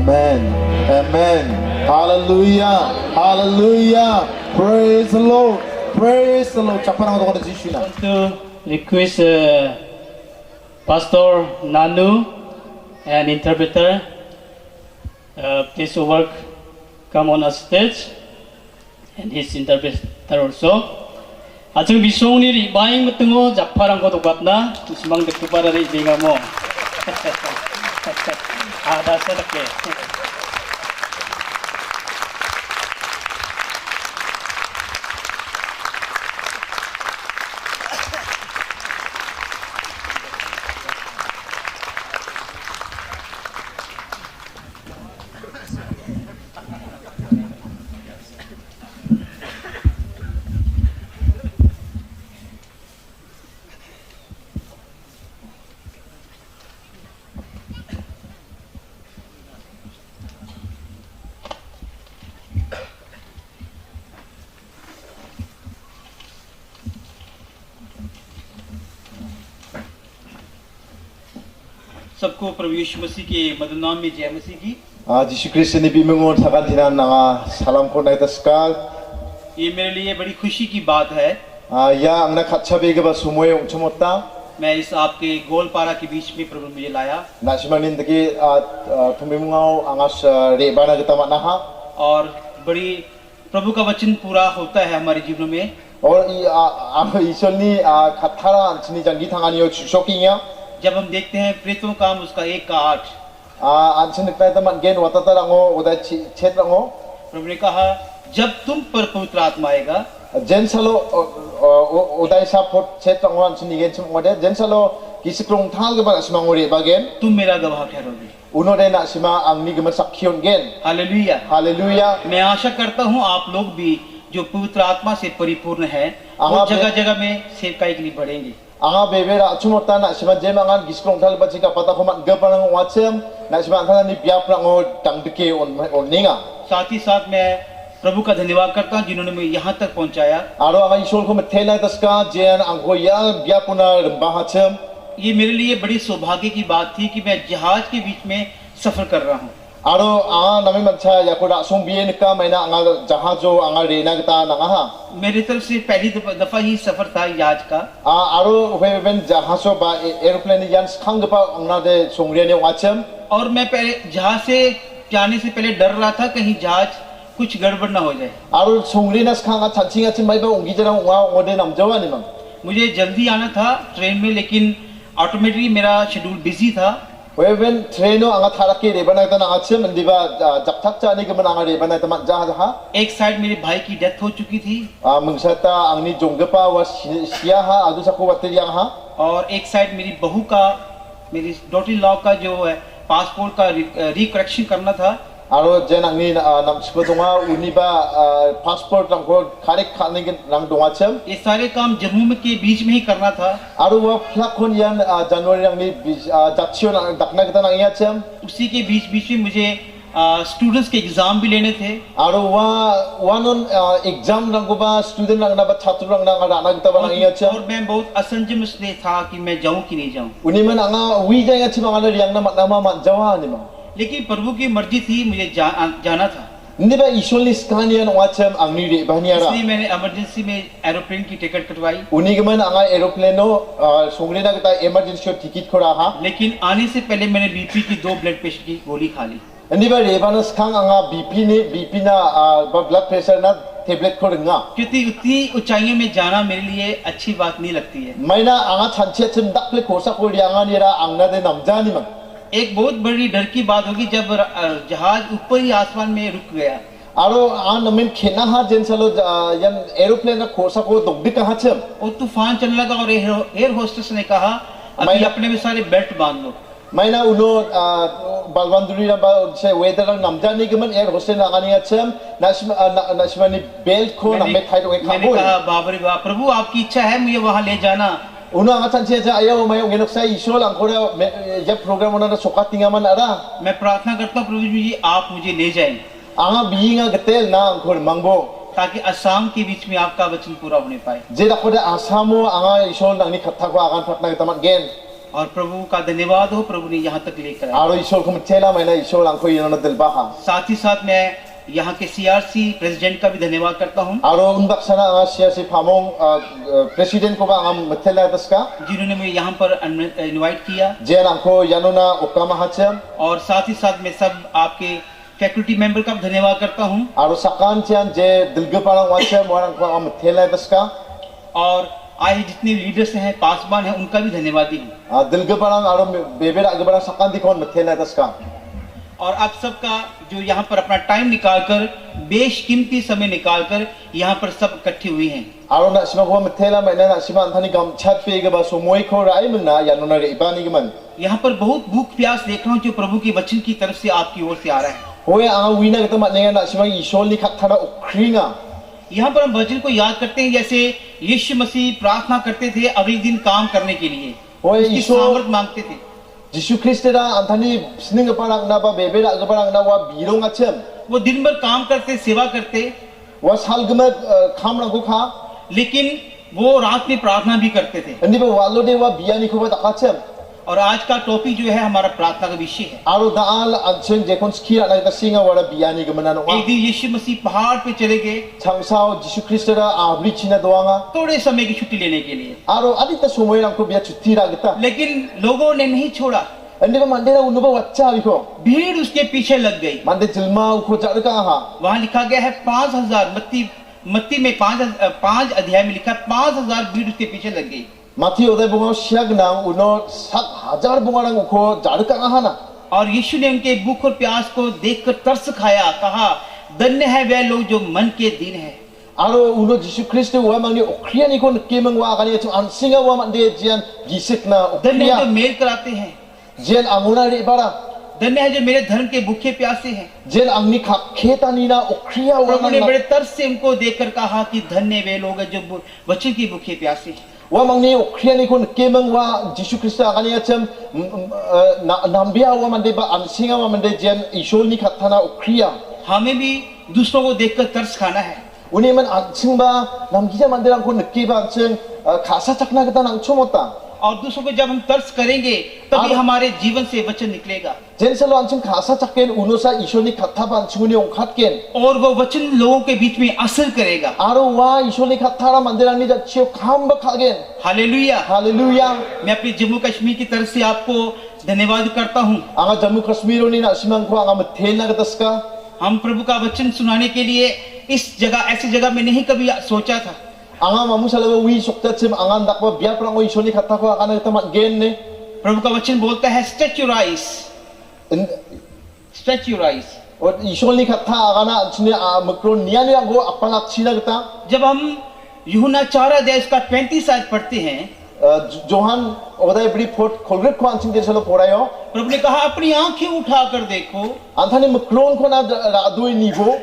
Amen. Amen. Hallelujah. Hallelujah. Praise the Lord. Praise the Lord. I want to request Pastor Nanu and interpreter. Please work come on a stage and his interpreter also. Atung bisong ni baing betungo japarang ko tukat na simang dekupara ri dinga mo. Ada sedake. सबको प्रभु यीशु मसीह के मधुर नाम में जय मसीह की। Jisu Kristi ni bimungon sakan tinan nanga salam ko na itaskal. ये मेरे लिए बड़ी खुशी की बात है। Ya ang nakatsabi ka ba sumoy yung chumota. मैं इस आपके गोलपारा के बीच में प्रभु मुझे लाया Na simanin dagi tumimungaw angas rebana kita manaha. और बड़ी प्रभु का वचन पूरा होता है हमारे जीवन में। Or ang isol ni katara sini jangi tangan yo shocking ya. जब हम देखते हैं प्रेतों का उसका 1:8 An sinik tayo taman gen watatarango uday chetrango. प्रभु ने कहा जब तुम पर पवित्र आत्मा आएगा Jen salo uday sa pot chetrango an sinigen chumode. Jen salo kisikrong thal ka ba simanguri bagen. तुम मेरा गवाह ठहरोगे। Uno de na sima ang ni gaman sakyon gen. Hallelujah. Hallelujah. मैं आशा करता हूँ आप लोग भी जो पवित्र आत्मा से परिपूर्ण है वो आप- जगह जगह में सेवकाई के लिए बढ़ेंगे। Anga bebera chumota na sima jem angan giskrong thal ba chika pata komat gapanang wachem na sima thana ni biap rango tangdike on ninga. साथ ही साथ मैं प्रभु का धन्यवाद करता हूँ जिन्होंने मुझे यहाँ तक पहुँचाया। Aro anga isol ko metela taska jen angko ya biapuna bahachem. ये मेरे लिए बड़ी सौभाग्य की बात थी कि मैं जहाज के बीच में सफर कर रहा हूँ। Aro anga nami mancha yakoda sumbiyen ka maina anga jahajo anga rena kita nangaha. मेरी तरफ से पहली दफा ही सफर था जहाज का। Aro when jahajo ba aeroplane yan khangpa angna de songre ne wachem. और मैं पहले जहाज से जाने से पहले डर रहा था कहीं जहाज कुछ गड़बड़ ना हो जाए। Aro songre na khanga chachinga chim mai ba ungi jarang wa ode namjawa ni mang. मुझे जल्दी आना था ट्रेन में लेकिन ऑटोमेटिकली मेरा शेड्यूल बिजी था। When traino anga tharaki rebana ta na achem ndiba jakthak cha ni gaman anga rebana ta jaha. एक side मेरे भाई की डेथ हो चुकी थी Mengsata angni jonggapa was siaha adu sako watiriang ha. और एक साइड मेरी बहू का मेरी डॉटर लॉ का जो है पासपोर्ट का रिकरेक्शन करना था। Aro jen angni nam sipodonga uniba passport rangko karek khani rang dongachem. ये सारे काम जम्मू में के बीच में ही करना था। Aro wa plakon yan January angni jaksyon dakna kita nang iachem. उसी के बीच बीच में मुझे स्टूडेंट्स के एग्जाम भी लेने थे। Aro wa wanon exam rangko ba student rang na ba chhatru rang na rana kita ba nang iachem. और मैं बहुत असंजम इसलिए था कि मैं जाऊं कि नहीं जाऊं। Uniman anga wi jang achim anga riang na matnama man jawa ni ma. लेकिन प्रभु की मर्जी थी मुझे जाना था। Ndiba isolni skanian wachem angni rebaniara. इसलिए मैंने इमरजेंसी में एरोप्लेन की ticket कटवाई। Unigaman anga aeroplane no songre na kita emergency ticket khora ha. लेकिन आने से पहले मैंने बीपी की 2 ब्लड प्रेशर की गोली खा ली। Ndiba rebanas khang anga BP na blood pressure na tablet khoringa. क्योंकि उतनी ऊंचाइयों में जाना मेरे लिए अच्छी बात नहीं लगती है। Maina anga chanche chim dakle kosa ko rianga nira angna de namjani ma. एक बहुत बड़ी डर की बात होगी जब जहाज ऊपर ही आसमान में रुक गया Aro namin khena ha jensalo yan aeroplane na kosa ko dogdi ka hachem. और तूफान चलने लगा और एयर होस्टेस ने कहा अभी अपने में सारे बेल्ट बांध लो। Maina uno balwanduri na ba se weather ang namjani gaman air hostel na kani hachem nasma ni belt ko na me thai do मैंने khaboy. कहा बाबरे बाप प्रभु आपकी इच्छा है मुझे वहां ले जाना। Uno anga chanche cha ayo mayo ngenok sa isol ang kora ya program ona na sokat tingaman ara. मैं प्रार्थना करता हूँ प्रभु जी आप मुझे ले जाएं Anga biinga gatel na ang kor mangbo. ताकि असम के बीच में आपका वचन पूरा होने पाए। Jeda koda asamo anga isol nang ni khatta ko akan phatna taman gen. और प्रभु का धन्यवाद हो प्रभु ने यहाँ तक लेकर आए। Aro isol ko mtela maina isol ang ko yun na delbaha. साथ ही साथ मैं यहाँ के सीआरसी प्रेसिडेंट का भी धन्यवाद करता हूँ Aro undak sana anga siya si pamong president ko ba ang mtela taska. जिन्होंने मुझे यहाँ पर इनवाइट किया। Jen ang ko yanuna okama hachem. और साथ ही साथ मैं सब आपके फैकल्टी मेंबर का भी धन्यवाद करता हूँ Aro sakan siyan je dilga parang wachem warang ko ang mtela taska. और आए जितने लीडर्स हैं पासवान हैं उनका भी धन्यवादी हूँ। Dilga parang aro bebera age parang sakan di kon mtela taska. और आप सबका जो यहाँ पर अपना टाइम निकालकर बेशकीमती समय निकालकर यहाँ पर सब इकट्ठे हुए हैं। Aro na sima ko mtela maina na sima anthani gam chat pe ge ba somoy ko rai mna yanuna re ibani ge man. यहाँ पर बहुत भूख प्यास देख रहा हूँ जो प्रभु के वचन की तरफ से आपकी ओर से आ रहा है। Hoy anga wina ge tamat nenga na sima isol ni khathana ukringa. यहाँ पर हम वचन को याद करते हैं जैसे यीशु मसीह प्रार्थना करते थे अगले दिन काम करने के लिए Hoy उसकी isol सामर्थ मांगते थे। Jisu Kristi da anthani sning parang na ba bebera ge parang na wa birong achem. वो दिन भर काम करते सेवा करते Was halgmet kham rang ko kha. लेकिन वो रात में प्रार्थना भी करते थे। Hindi ba walo de wa biyani ko ba takachem. और आज का टॉपिक जो है हमारा प्रार्थना का विषय है। Aro daal anchen jekon skira na ta singa wara biani gamanan एक wa. दिन यीशु मसीह पहाड़ पे चले गए Changsao Jisu Kristo da abri china doanga. थोड़े समय की छुट्टी लेने के लिए, Aro adita sumoy lang ko biya chutti ra kita. लेकिन लोगों ने नहीं छोड़ा। Andi ba mandera unuba waccha biko. भीड़ उसके पीछे लग गई। Mande jilma uko jarka ha. वहां लिखा गया है 5000, मत्ती में 5 अध्याय में लिखा 5000 भीड़ उसके पीछे लग गई। Mati oday bungaw siag nang uno 7,000 bungarang uko jarka ha na. और यीशु ने उनके भूख और प्यास को देखकर तरस खाया, कहा धन्य है वे लोग जो मन के दीन है। Aro uno Jisu Kristo wa mangni okriya ni kon kemang wa kani chu ansinga wa mande jian gisik na धन्य है जो okriya. मेल कराते हैं, Jian anguna ri bara. धन्य है जो मेरे धर्म के भूखे प्यासे हैं। Jian angni kheta ni na okriya wa प्रभु ने mang बड़े तरस से उनको देखकर कहा कि धन्य वे लोग हैं जो वचन के भूखे प्यासे हैं। wa mangni okriya ni kon kemang wa Jisu Kristo kani acham nambia wa mande ba ansinga wa mande jian ishol ni khathana okriya. हमें भी दूसरों को देखकर तरस खाना है। Uni man ansing ba namgija manderang kon nki ba ansing khasa chakna kita nang chomota. और दूसरों को जब हम तरस करेंगे तभी हमारे जीवन से वचन निकलेगा, Jen salo ansing khasa chakken uno sa ishol ni khatha ba ansinguni ongkhat ken. और वो वचन लोगों के बीच में असर करेगा। Aro wa ishol ni khathara manderang ni jachio kham ba khagen. Hallelujah. Hallelujah. मैं अपनी जम्मू कश्मीर की तरफ से आपको धन्यवाद करता हूँ। Anga Jammu Kashmir ni na simang ko anga mathel na kataska. हम प्रभु का वचन सुनाने के लिए इस जगह, ऐसी जगह में नहीं कभी सोचा था। Anga mamu salawa wi sokta chim anga dakwa biya prang o ishol ni khatha ko akana kita mat gen ne. प्रभु का वचन बोलता है stretch your eyes, stretch your eyes. O ishol ni khatha akana ansine makron niya ni ango apalak china kita. जब हम यूहन्ना 4 अध्याय इसका 35 आयत पढ़ते हैं, Johan oday bri fort kolgret ko ansing den salo porayo. प्रभु ने कहा अपनी आंखें उठाकर देखो Anthani makron ko na radoi nibo.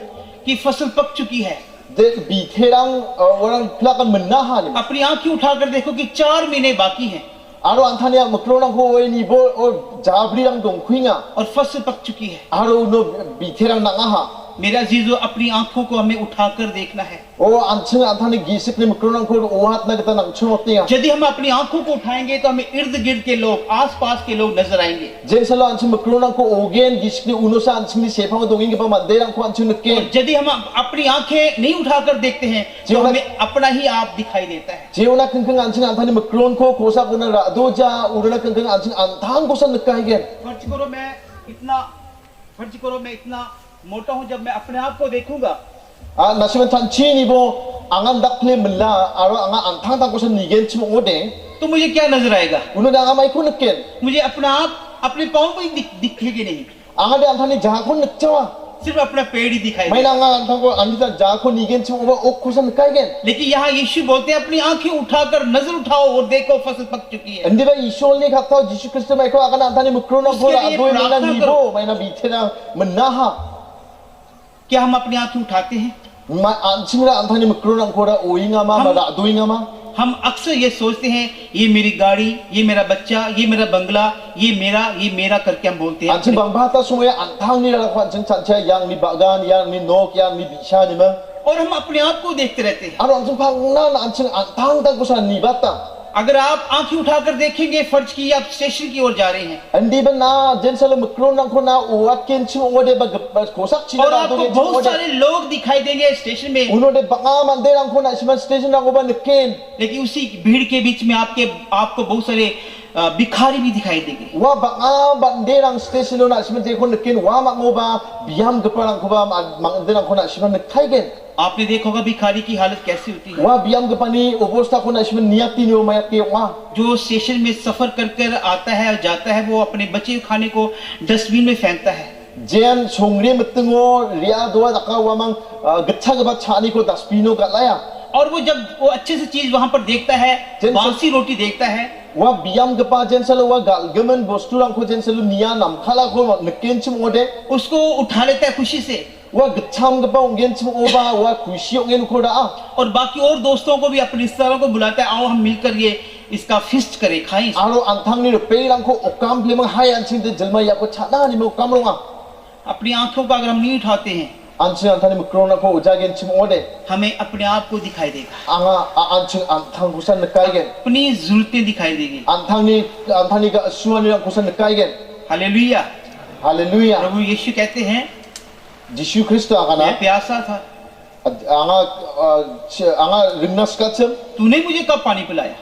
कि फसल पक चुकी है। De bitherang orang plakan menahan. अपनी आंखें उठाकर देखो कि 4 महीने बाकी हैं Aro anthani makron ko oi nibo o jabri rang dong kuinga. और फसल पक चुकी है। Aro no bitherang nangaha. मेरा अजीजों, अपनी आंखों को हमें उठाकर देखना है। O ansing anthani gisik ni makron ko ohat na kita nang chumotinga. यदि हम अपनी आंखों को उठाएंगे तो हमें इर्द गिर्द के लोग, आसपास के लोग नजर आएंगे। Jen salo ansing makron ko ogen gisik ni uno sa ansing ni sepang donging ke pa manderang ko ansing nukken. यदि हम अपनी आंखें नहीं उठाकर देखते हैं तो हमें अपना ही आप दिखाई देता है। Jeona kengkeng ansing anthani makron ko kosa kuna radoja urana kengkeng ansing anthang kosa nekahigen. फर्ज करो मैं इतना मोटा हूं, जब मैं अपने आप को देखूंगा Nasiman tanchi ni bo angan dakle mela aro anga anthang tang kosa nigen chimo ode. तो मुझे क्या नजर आएगा? Uno da anga mai ko nukken. मुझे अपना आप, अपने पाँव को ही दिखेगी नहीं, Anga de anthani jaha ko nukchawa. सिर्फ अपना पेड़ ही दिखाई Mai देगा। na anga anthang ko andita jaha ko nigen chimo oba ok kosa nekahigen. लेकिन यहाँ यीशु बोलते हैं अपनी आंखें उठाकर नजर उठाओ और देखो फसल पक चुकी है। Andi ba ishol ni khatha Jisu Kristo mai ko akana anthani makron ko उसके लिए radoi mela प्रार्थना nibo mai na bithera menaha. क्या हम अपनी आंखें उठाते हैं? Ma ansing ra anthani makron ko ra oinga ma radoi nga ma. हम अक्सर ये सोचते हैं ये मेरी गाड़ी, ये मेरा बच्चा, ये मेरा बंगला, ये मेरा करके हम बोलते हैं। Ansing bang bata sumaya anthang ni ra ko ansing chancha yang ni bagan yang ni nok yang ni bisha ni ma. और हम अपने आप को देखते रहते हैं। Aro ansing pangna ansing anthang ta ko sa ni bata. अगर आप आंखें उठाकर देखेंगे फर्ज की आप स्टेशन की ओर जा रहे हैं Andi ba na jen salo makron ko na uat ken chimo ode ba kosak china और ra आपको do बहुत सारे लोग दिखाई देंगे स्टेशन में, uno de banga manderang ko na siman station ra ko ba nukken. लेकिन उसी भीड़ के बीच में आपको बहुत सारे भिखारी भी दिखाई देंगे। Wa banga banderang station na siman je ko nukken wa mango ba biam geparang ko ba manderang ko na siman nukkaigen. आपने देखा होगा भिखारी की हालत कैसी होती है। Wa biam gepani obosta ko na siman niati ni o mayat ke wa. जो स्टेशन में सफर कर कर आता है और जाता है वो अपने बचे हुए खाने को डस्टबिन में फेंकता है। Jen songre metengo ria doa daka wa mang getcha geba chani ko daspino galaya. और वो जब वो अच्छे से चीज वहां पर देखता है, बासी रोटी देखता है, Wa biam gepa jen salo wa galgemen bosturang ko jen salo niya namkhala ko nukken chim ode. उसको उठा लेता है खुशी से Wa getcham gepa onggen chim oba wa kushi onggen ko da. और बाकी और दोस्तों को भी अपने रिश्तेदारों को बुलाता है, आओ हम मिलकर ये इसका फिस्ट करें, खाएं इसको। Aro antang ni peirang ko okam blemang hai ansing de jelma ya ko chana ni mo kamronga. अपनी आंखों को अगर हम नहीं उठाते हैं Anjing antani mikron ako ujagen chim ode. हमें अपने आप को दिखाई देगा, Anjing antang kusan nekaigen. अपनी जरूरतें दिखाई देगी। Antani ka asuan nilang kusan nekaigen. Hallelujah. Hallelujah. प्रभु यीशु कहते हैं, Jisu Kristo मैं akana. प्यासा था, Anga ringnas kacem. तूने मुझे कब पानी पिलाया?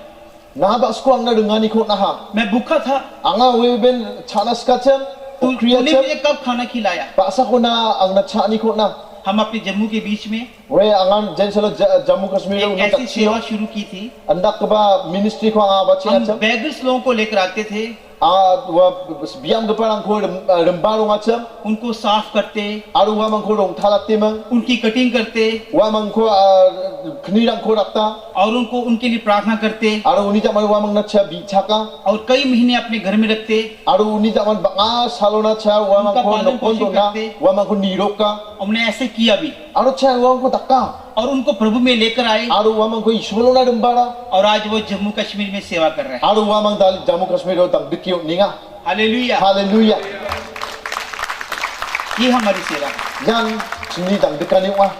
Nabas ko ang narungani ko naha. मैं भूखा था, Anga weben chanas kacem. तूने मुझे कब खाना खिलाया? Paksa ko na ang nachani ko na. हम अपने जम्मू के बीच में We angan jen salo Jammu Kashmir एक uno ऐसी taksiyo. सेवा शुरू की थी। Andak ka ba ministry ko ang abat हम siya. बेगर्स लोगों को लेकर आते थे, Biam ka parang ko rembaro ngacem. उनको साफ करते, Aru wa mang ko rong thalat timang. उनकी कटिंग करते Wa mang ko knirang ko rakta. और उनको उनके लिए प्रार्थना करते Aru uni jaman wa mang nacha bichaka. और कई महीने अपने घर में रखते। Aru uni jaman banga salona cha wa mang ko nopon dona. Wa mang ko niroka. हमने ऐसे किया भी Aru cha wa mang ko takka. और उनको प्रभु में लेकर आए Aru wa mang ko isolona rembara. और आज वो जम्मू कश्मीर में सेवा कर रहे हैं। Aru wa mang dal Jammu Kashmir ro tang dikyo ninga. Hallelujah. Hallelujah. ये हमारी सेवा है। Yan chini tang dikani wa.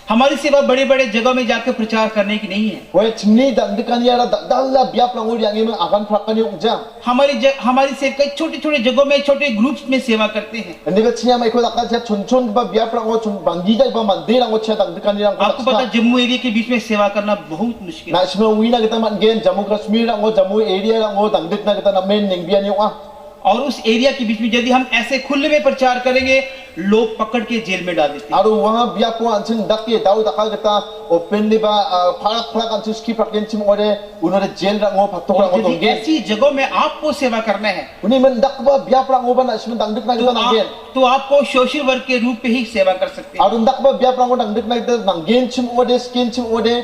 हमारी सेवा बड़े बड़े जगहों में जाकर प्रचार करने की नहीं है। We chini tang dikani ara dalla biap lang uri yang imang akan prakani ujang. हमारी सेवा छोटे छोटे जगहों में छोटे ग्रुप्स में सेवा करते हैं। Hindi ka siya may ko lakad siya chun ba biap lang o chun bangida ba mandir ang o siya tang dikani lang ko आपको पता है, जम्मू एरिया के बीच में सेवा करना बहुत मुश्किल Na है। isma uwi na kita man gen Jammu Kashmir lang o Jammu area lang o tang dik na kita na men ning biyan yung और उस एरिया के बीच में यदि हम ऐसे खुले में प्रचार करेंगे, लोग पकड़ के जेल में डाल देते हैं। Aru wanga biap ko anjing dakye daw dakal kita open di ba parak anjing ski prakken chim ore unore jail lang o patok lang o और यदि tonggen. ऐसी जगहों में आपको सेवा करना है Uni man dak ba biap lang o ba na isma tang dik na kita nang gen. तो आपको सोशल वर्क के रूप में ही सेवा कर सकते हैं। Aru dak ba biap lang o tang dik na kita nang gen chim ore skin chim ore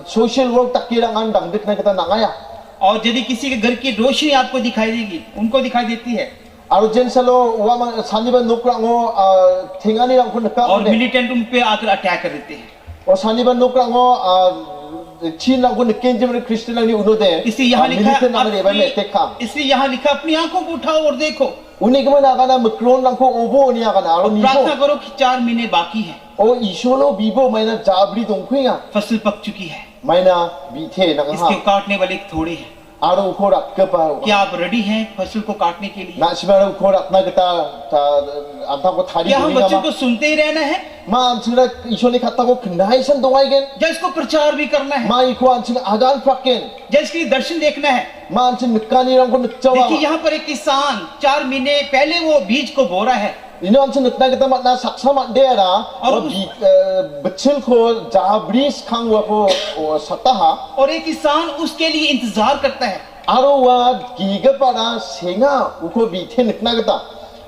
social work takirang an tang dik na kita nangaya. और यदि किसी के घर की रोशनी आपको दिखाई देगी, उनको दिखाई देती है, Aru jen salo wa mang saniban nokrang o thingani lang ko naka और ode. मिलिटेंट उन पे आकर अटैक कर देते हैं। O saniban nokrang o chin lang ko nakken jim Christian lang ni unode. इसलिए यहाँ लिखा Militan lang ni ba me है tekha. इसलिए यहाँ लिखा अपनी आंखों को उठाओ और देखो, Uni ko na kana mikron lang ko obo niya kana और aru प्रार्थना nibo. करो कि 4 महीने बाकी है, O isolo bibo may na jabri dongkwinga. फसल पक चुकी है, May na bithe nang इसके ha. काटने वाले थोड़े हैं। Aru ko rak ka pa. क्या आप रेडी हैं फसल को काटने के लिए? Na simara ko rak na kita antang ko thari क्या हम dunia बच्चों ma. को सुनते ही रहना है Ma ansira isoli kata ko knai san dongay gen. या इसको प्रचार भी करना है, Ma iko ansing adan prakken. या इसके लिए दर्शन देखना है? Ma ansing nikani lang ko देखिए nikchawa. यहाँ पर एक किसान 4 महीने पहले वो बीज को बो रहा है Ino ang sinutna kita mat na saksa mat dera Aru- o bechil ko jabris khang wa ko sataha और एक किसान उसके लिए इंतजार करता है aro wa giga para senga uko bithe nikna kita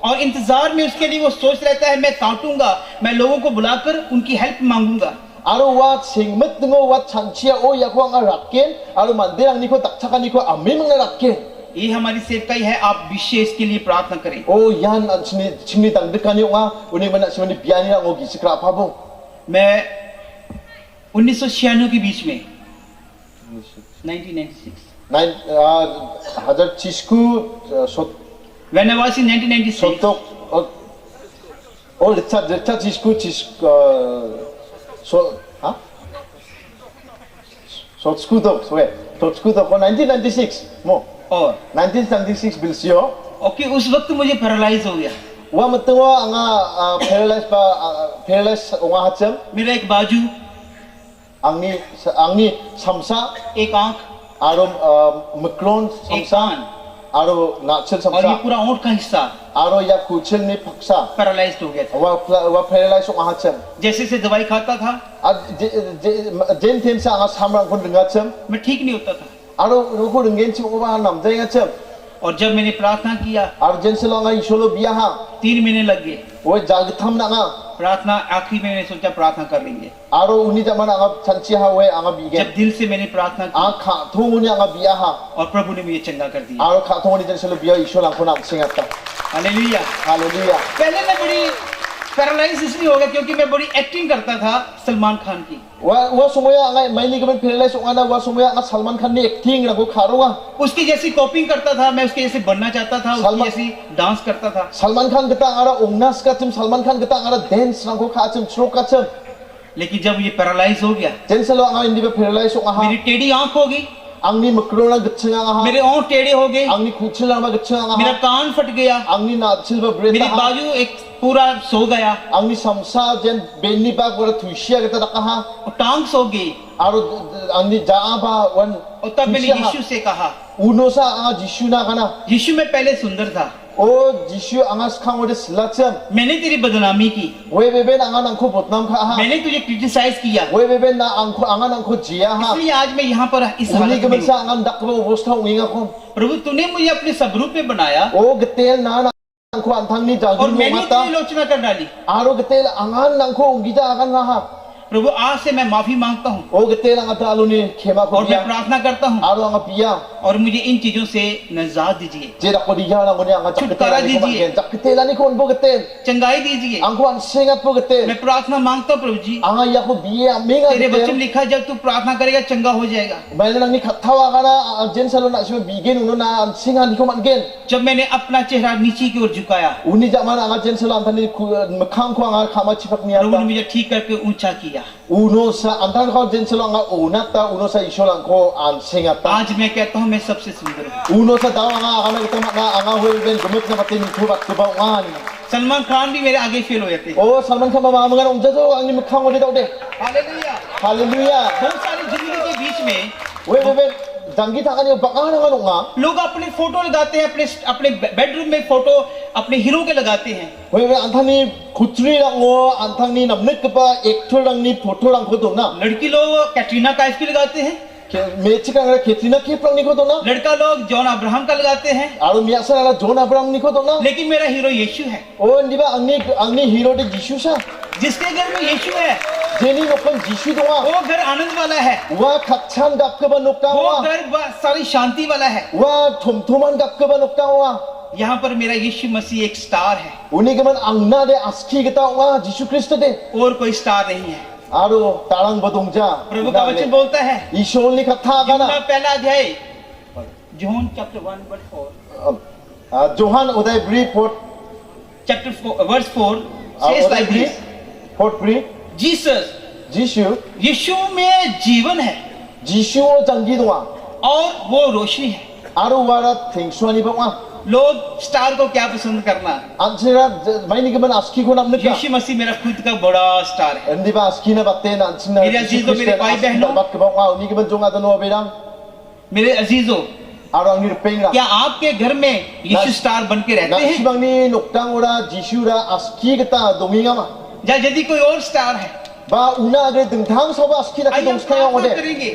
और इंतजार में उसके लिए वो सोच रहता है, मैं काटूंगा, मैं लोगों को बुलाकर उनकी help मांगूंगा। aro wa singmet ngo wa chanchia o yakwa nga rakken aro mandirang niko takchakan niko amin nga rakken ये हमारी सेवकाई है, आप विशेष के लिए प्रार्थना करें। o yan ang chini tangdekan yo nga uni man simani piani lang o gisikra pabo मैं 1996 के बीच में 1996 nine hazar chisku When I was in 1996 sotok o retsa chisku so ha so skudok so skudok 1996 mo और 1996 bilsio okay उस वक्त मुझे paralyse हो गया, wa matwa anga paralyzed onga hacham मेरा एक बाजू, angni samsa एक आंख, aro mikron एक samsa कान aro nachil और ये samsa पूरा ओंठ का हिस्सा aro ya kuchil ni paksa paralysed हो गया था। wa paralyzed onga hacham जैसे से दवाई खाता था jen ten sa anga samrang kun ngacham मैं ठीक नहीं होता था, aro ko ringen chi oba nam jai ngacham और जब मैंने प्रार्थना किया aro jen selo anga isolo biaha 3 महीने लग गए o jagtham na nga प्रार्थना। आखिरी में मैंने सोचा प्रार्थना कर लेंगे, aro uni jaman anga chanchi ha we anga bigen जब दिल से मैंने प्रार्थना की anga thunguni anga biaha और प्रभु ने मुझे चंगा कर दिया। aro kha thunguni jen selo bia isolo ang kunam singata hallelujah. hallelujah पहले मैं बड़ी पैरालाइज इसलिए हो गया क्योंकि मैं बड़ी एक्टिंग करता था सलमान खान की। wa sumaya angai maini gaman paralyze ongana wa sumaya anga Salman Khan ni acting rangko kharonga उसकी जैसी कॉपिंग करता था, मैं उसके जैसे बनना चाहता था, उसकी सलमान- जैसी डांस करता था। Salman Khan gata angara ongnas ka chim Salman Khan gata angara dance rangko kha chim stroke ka chim लेकिन जब ये पैरालाइज हो गया, jensalo anga indi ba paralyze ong मेरी aha टेढ़ी आंख हो गई, angni makrona gitchinga aha मेरे ओंठ टेढ़े हो गए, angni kuchila ba gitchinga मेरा aha कान फट गया, angni nachil ba मेरी breta ha बाजू एक पूरा सो गया angni samsa jen benni ba gora thuisia gata daka ha और टांग सो गई। aro angni jaa ba wan और तब मैंने thuisia ha. यीशु से कहा, uno sa anga Jishu na kana यीशु मैं पहले सुंदर था, o Jishu anga skang ode silacham मैंने तेरी बदनामी की, we beben anga nangko botnam kha ha मैंने तुझे क्रिटिसाइज किया, we beben na angko anga nangko jia ha इसलिए आज मैं यहाँ पर इस uni हालत में gaman हूँ। sa anga dakba obostha unginga kom प्रभु तूने मुझे अपने स्वरूप में बनाया o getel na nangko antang ni और jagir mo मैंने mata तेरी लोचना कर डाली। aro getel angan nangko ungija akan na ha प्रभु आज से मैं माफी मांगता हूँ o getel anga dalu ni khema ko और मैं dia प्रार्थना करता हूँ aro anga pia और मुझे इन चीजों से निजात दीजिए, jeda ko dia na ngoni anga छुटकारा jaketela ni ko दीजिए। magen jaketela ni ko bo getel चंगाई दीजिए। angko an sengat po getel मैं प्रार्थना मांगता हूँ प्रभु जी, anga ya ko biye amenga तेरे वचन getel लिखा जब तू प्रार्थना करेगा चंगा हो जाएगा। maile nang ni khathawa kana jen salo na sima bigen uno na an singa ni ko mangen जब मैंने अपना चेहरा नीचे की ओर झुकाया, uni zaman anga jen salo antani makhang ko anga khama chipak ni प्रभु ने ata मुझे ठीक करके ऊंचा किया। uno sa antan ko jen salo anga unata uno sa isolang ko an singata आज मैं कहता हूँ मैं सबसे सुंदर हूँ। uno sa daw anga anga kita na anga huwen gumit na patin thubak tuba ngani Salman Khan भी मेरे आगे फेल हो जाते हैं। oh Salman Khan mama mangan umja jo ang ni makhang ode daw de hallelujah. hallelujah बहुत सारी जिंदगी के बीच में we jangi thakani bakana nga nga लोग अपने फोटो लगाते हैं, अपने अपने बेडरूम में फोटो अपने हीरो के लगाते हैं। we antani khutri rango antani namnek pa actor rang ni photo rang ko dona लड़की लोग कैटरीना कैफ की लगाते हैं, mechi ka Katrina Kaif rang ni ko dona लड़का लोग जॉन अब्राहम का लगाते हैं, aro miasa ala John Abraham ni ko dona लेकिन मेरा हीरो यीशु है। oh ndi ba angni hero de Jishu sa जिसके घर में यीशु है jeni nokon Jishu donga वो घर आनंद वाला है, wa khachan gap ka ba nokta वो wa घर सारी शांति वाला है। wa thomthoman gap ka ba nokta wa यहाँ पर मेरा यीशु मसीह एक स्टार है uni gaman angna de aski gata wa Jishu Christ de और कोई स्टार नहीं है। aro tarang badongja प्रभु का वचन बोलता है, ishol ni khatha यूहन्ना kana पहला अध्याय John chapter 1 verse 4 Johan Uday Bri Port chapter 4 verse 4 says Uday like Bri this, Port Bri Jesus Jishu यीशु में जीवन है Jishu o jangi donga और वो रोशनी है। aro wara thingsuani ba wa लोग स्टार को क्या पसंद करना, ansira maini gaman aski ko namne ka यीशु मसीह मेरा खुद का बड़ा स्टार है। Hindi ba aski na batte na ansina मेरे अजीजों, मेरे भाई बहनों, bat ka ba wa uni gaman jonga dano berang मेरे अजीजों, aro ang nirpengra क्या आपके घर में यीशु स्टार बन के रहते हैं? Naksibang ni noktang ora Jishu ra aski kita dominga ma या यदि कोई और स्टार है, ba una agre dengthang soba aski na आइए हम kidong skaya प्रार्थना ode करेंगे,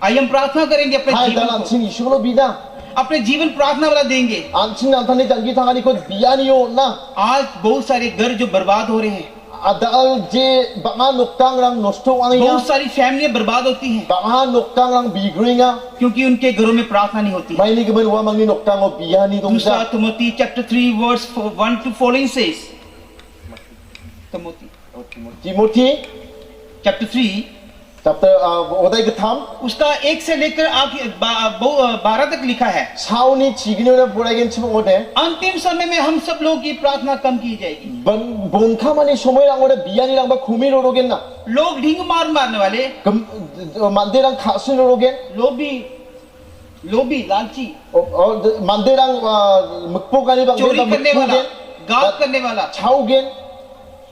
आइए हम प्रार्थना करेंगे अपने hai जीवन dalan को, sin Jishu lo bida अपने जीवन प्रार्थना वाला देंगे। ansin antani jangi thangani ko biyani yo na आज बहुत सारे घर जो बर्बाद हो रहे हैं, adal je banga noktang rang nosto ang iya बहुत सारी फैमिलियां बर्बाद होती हैं banga noktang rang bigringa क्योंकि उनके घरों में प्रार्थना नहीं होती है। maini gaman wa mangi noktang o biyani दूसरा dongja Timothy chapter 3 verse 1 to following says, Timothy Timothy chapter 3 chapter oday gatham उसका 1 से लेकर 12 तक लिखा है, sauni chigni ora puragen chimo ode अंतिम समय में हम सब लोगों की प्रार्थना कम की जाएगी। bonka mani somoy rang ore biyani rang ba khumi rorogen na लोग ढींग मारने वाले, mande rang khasin rorogen लोभी लालची, mande rang mukpogani bang चोरी करने वाला, गाप करने वाला, chaugen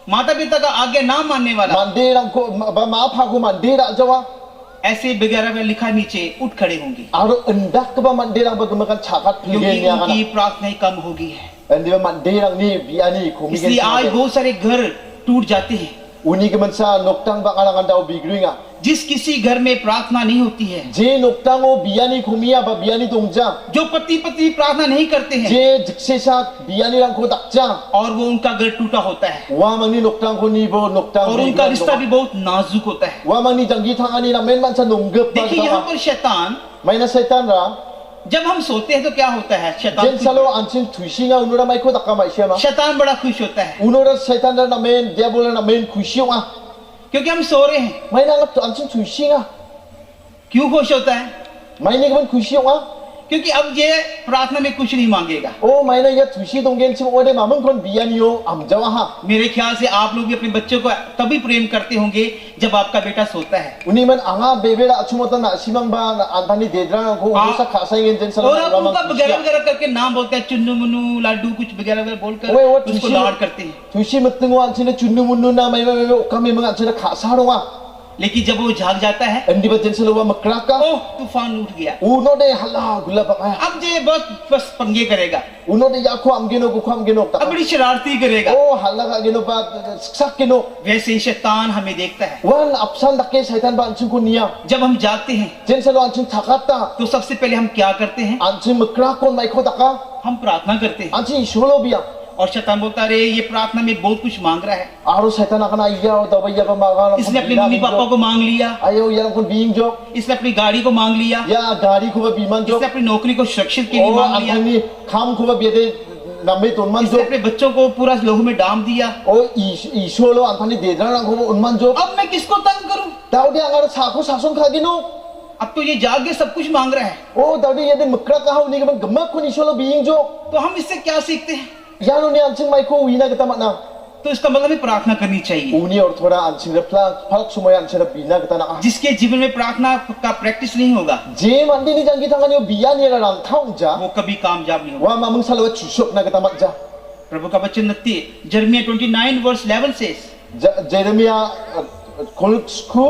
माता पिता का आज्ञा ना मानने वाला, mande rang ko ba ma phagu mande ra jawa ऐसे वगैरह में लिखा नीचे उठ खड़े होंगे aro endak ba mande rang ba gumakan chakat क्योंकि philgen ya उनकी kana प्रार्थनाएं कम हो गई है। andi ba mande rang ni biyani khumi इसलिए आज बहुत सारे घर टूट जाते हैं। uni gaman sa noktang ba karangan daw bigringa जिस किसी घर में प्रार्थना नहीं होती है, je noktang o biyani khumia ba biyani dongja जो पति पत्नी प्रार्थना नहीं करते हैं je jikse sa biyani rang ko dakja और वो उनका घर टूटा होता है wa mangni noktang ko ni bo noktang और उनका रिश्ता भी बहुत नाजुक होता है। wa mangni jangi thangani na men man sa nonggep ba देखिए यहाँ पर शैतान maina setan ra जब हम सोते हैं तो क्या होता है? jen salo ansin thuisinga unora mai ko takka mai siama शैतान बड़ा खुश होता है unora satan na men diabol na men khusiwa क्योंकि हम सो रहे हैं। mai na ansin thuisinga क्यों खुश होता है? mai ni kan khusiwa क्योंकि अब ये प्रार्थना में कुछ नहीं मांगेगा। oh mai na ya thuisi donggen sim ode mamang kon bianio amjawa ha मेरे ख्याल से आप लोग भी अपने बच्चों को तभी प्रेम करते होंगे जब आपका बेटा सोता है। uni man anga bebela achumota na simang ba antani dedra ko usa khasa ngen jen salo और आप उनका वगैरह वगैरह करके नाम बोलते हैं, चुन्नू मुन्नू लाडू कुछ वगैरह वगैरह बोलकर ओए, वो उसको खुशी- लाड करते हैं। thuisi mutngo ansine chunnu munnu na mai mai kami mang ansine khasa ronga लेकिन जब वो जाग जाता है, endi ba jen salo wa makraka ओह तूफान उठ गया, uno de hala gula ba अब ये बहुत बस पंगे करेगा, uno de yakho amgeno ko amgeno ta अब बड़ी शरारती करेगा। oh hala ka geno ba sakino वैसे ही शैतान हमें देखता है। wan apsan dakke shaitan ba ansin ko niya जब हम जागते हैं jen salo ansin thakata तो सबसे पहले हम क्या करते हैं? ansin makrakon mai ko taka हम प्रार्थना करते हैं। ansin isolo biya और शैतान बोलता है, अरे ये प्रार्थना में बहुत कुछ मांग रहा है, aro shaitan akana iya o dabaya ba maga इसने अपने मम्मी पापा को मांग लिया, ayo yang kon being jo इसने अपनी गाड़ी को मांग लिया, ya gari ko ba biman jo इसने अपनी नौकरी को सुरक्षित के लिए oh मांग लिया, antani kham ko ba biade namme tonman jo इसने अपने बच्चों को पूरा लहू में डाम दिया। oh isolo antani dedra ko unman jo अब मैं किसको तंग करूं? daudi angara sako sason khagino अब तो ये जाग के सब कुछ मांग रहा है, oh daudi yede makra ka ni gaman gamak ko isolo being jo तो हम इससे क्या सीखते हैं? yano ni ansing mai ko wina kita makna तो इसका मतलब हमें प्रार्थना करनी चाहिए। uni or thoda ansing repla phak sumoy ansing bina kita na जिसके जीवन में प्रार्थना का प्रैक्टिस नहीं होगा je mandi ni jangi thangani biya ni ran thang ja वो कभी कामयाब नहीं होगा। wa mamung salwa chusok na kita mak ja प्रभु का वचन नत्ती जर्मिया 29 वर्स 11 से jeremia kolsku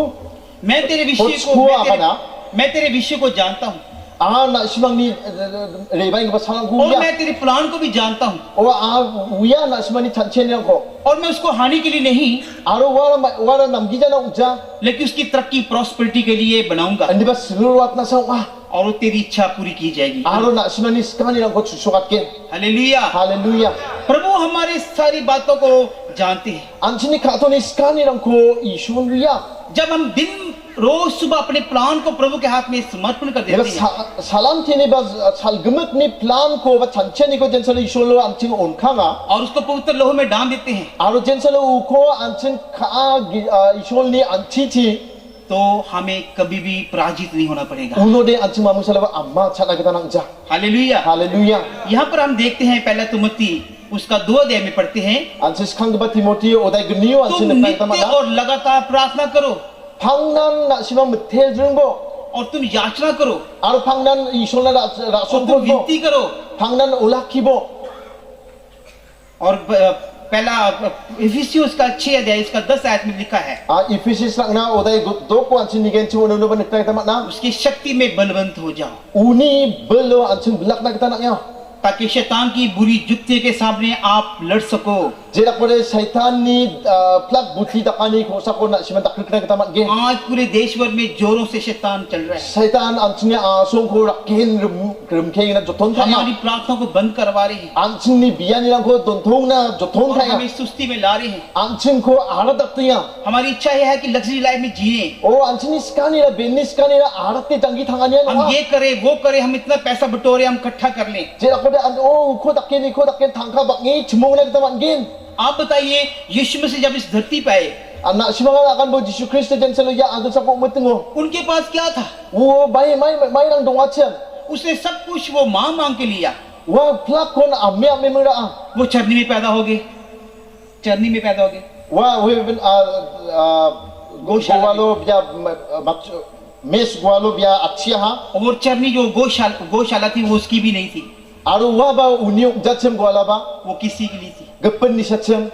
मैं तेरे विषय Coach को हुआ अपना। मैं तेरे विषय को जानता हूँ na simang ni rebai ba salang और guya मैं तेरे प्लान को भी जानता हूँ o uya na simani chanchen yang ko और मैं उसको हानि के लिए नहीं aro wara namgi ja na uja लेकिन उसकी तरक्की प्रॉस्पेरिटी के लिए बनाऊंगा andi ba siluruat na sa और वो तेरी इच्छा पूरी की जाएगी। aro na simani skani yang ko chusokat ke hallelujah. hallelujah प्रभु हमारी सारी बातों को जानते हैं। ansini katoni skani yang ko isuya जब हम दिन रोज सुबह अपने प्लान को प्रभु के हाथ में समर्पण कर Diba देते हैं salam tini ba salgumuk ni plan ko ba chanchen ni ko jensalo isolo anting onkanga और उसको पवित्र लोह में डाल देते हैं, aro jensalo uko anting ka isol ni antiti तो हमें कभी भी पराजित नहीं होना पड़ेगा। uno de anting mamusala ba amma chana kita nang ja hallelujah. hallelujah यहाँ पर हम देखते हैं पहला तिमोथी उसका 2 अध्याय में पढ़ते हैं, ansis kang ba timothy oday gnio तुम ansin na नित्य tama और लगातार प्रार्थना करो phangnan na simang metel jungbo और तुम याचना करो aro phangnan isol na और rason तुम ko विनती करो। phangnan ulakibo और पहला इफिसियों का 6 अध्याय इसका 10 आयत में लिखा है, Ephesus lang na oday do ko ansin ni gen chuno no ba nagtay tama na उसकी शक्ति में बलवंत हो जाओ uni belo ansin bulak na kita na ताकि शैतान की बुरी जुत्ते के सामने आप लड़ सको। Jeda kore shaitan ni plak buti takani ko sa ko na siman taklik na kita matge. आज पूरे देश भर में जोरों से शैतान चल रहा है, Shaitan ansin ni asong ko rakin rumkeng na joton हमारी kaya. प्रार्थना को बंद करवा रहे हैं, Ansin ni biyan nilang ko dontong na joton और हमें kaya. सुस्ती में ला रहे हैं। Ansin ko arat aptiya. हमारी इच्छा यह है कि लग्जरी लाइफ में जिए, Oh ansin ni skani na benis skani na arat ni jangi tanganya हम na. ये करें वो करें, हम इतना पैसा बटोरे हम इकट्ठा कर लें। Jeda kore oh ko takin tangka bakngi chumong na kita matgin. आप बताइए यीशु मसीह जब इस धरती पे आए Anak simangan akan bo Jesus Christ jen selo ya adu sa ko mutengo. उनके पास क्या था? Wo mai lang dong achen. उसने सब कुछ वो मांग के लिया। Wa plak kon amme mengra. वो चरनी में पैदा हो गए, चरनी में पैदा हो गए, Wah, we ben gowalo biya mes gowalo biya achia ha. और वो चरनी जो गौशाला थी वो उसकी भी नहीं थी, Aru wa ba uniuk jachem gwala ba वो किसी की नहीं थी। gepen ni sachem.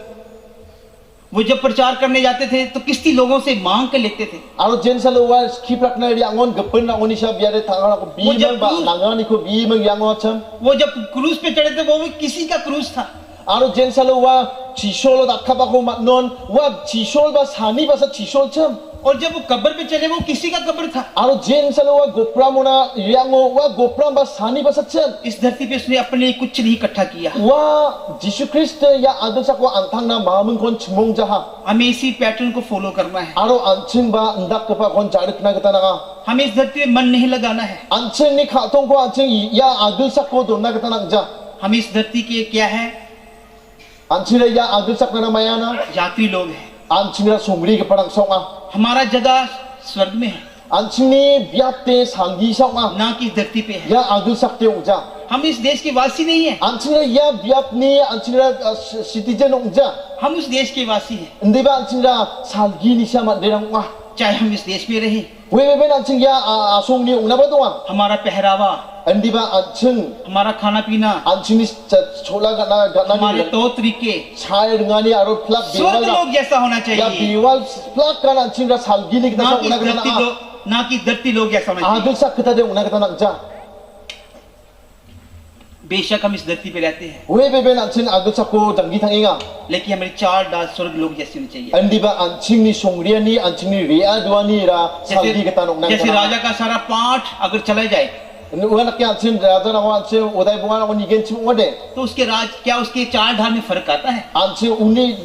वो जब प्रचार करने जाते थे तो किस्ती लोगों से मांग के लेते थे। Aru jen salo wa skip rak na ri angon gepen na oni sha biya de tangana ko bi Wo mang ba langani ko bi mang yang acham. वो जब क्रूज पे चढ़े थे वो भी किसी का क्रूज था, Aru jen salo wa chisol dakha ba ko matnon wa chisol ba sani ba sa chisol chem. और जब वो कब्र पे चले, वो किसी का कब्र था। Aro jen salo wa gopra mona yango wa gopra ba sani ba satchen. इस धरती पे उसने अपने लिए कुछ नहीं इकट्ठा किया। Wa Jisu Christ ya adul sak wa antang na mamun kon chmong jaha. हमें इसी पैटर्न को फॉलो करना है। Aro anching ba ndak pa kon jarik na gata na. हमें इस धरती पे मन नहीं लगाना है। Anching ni khatong ko anching ya adul sak ko don na gata na ja. हम इस धरती के क्या है? Anching ya adul sak na mayana. यात्री लोग हैं। Anching ra sungri ke parang songa. हमारा जगह स्वर्ग में है, Anching ni biapte sangi songa. ना कि इस धरती पे है। Ya adul sak te uja. हम इस देश के वासी नहीं हैं, Anching ya biap ni anching ra citizen uja. हम उस देश के वासी हैं। Hindi ba anching ra salgi ni siya man derang wa. चाहे हम इस देश में रहें, Wei ben anching ya asong ni ungna ba doa. हमारा पहरावा, Hindi ba anching हमारा खाना पीना, anching ni chola gana हमारे ni तौर तरीके chai ngani aro plak स्वर्ग bewal लोग जैसा होना ya चाहिए, bewal plak kan anching ra salgi ni ना kita कि ungna धरती gana लोग, ना कि धरती लोग जैसा होना चाहिए। adul sak kita de ungna gana ja. बेशक हम इस धरती पे रहते हैं, Wei ben anching adul sak ko dangi thanginga. लेकिन हमारी चार डाल स्वर्ग लोग जैसी होनी चाहिए। Hindi ba anching ni songria ni anching ni rea dua ni ra salgi kita ungna जैसे gana. राजा का सारा पाठ अगर चला जाए, Uan kya anching raja na anching uday bunga na ni gen chim ode. तो उसके राज क्या उसके चार ढाल में फर्क आता है? Anching uni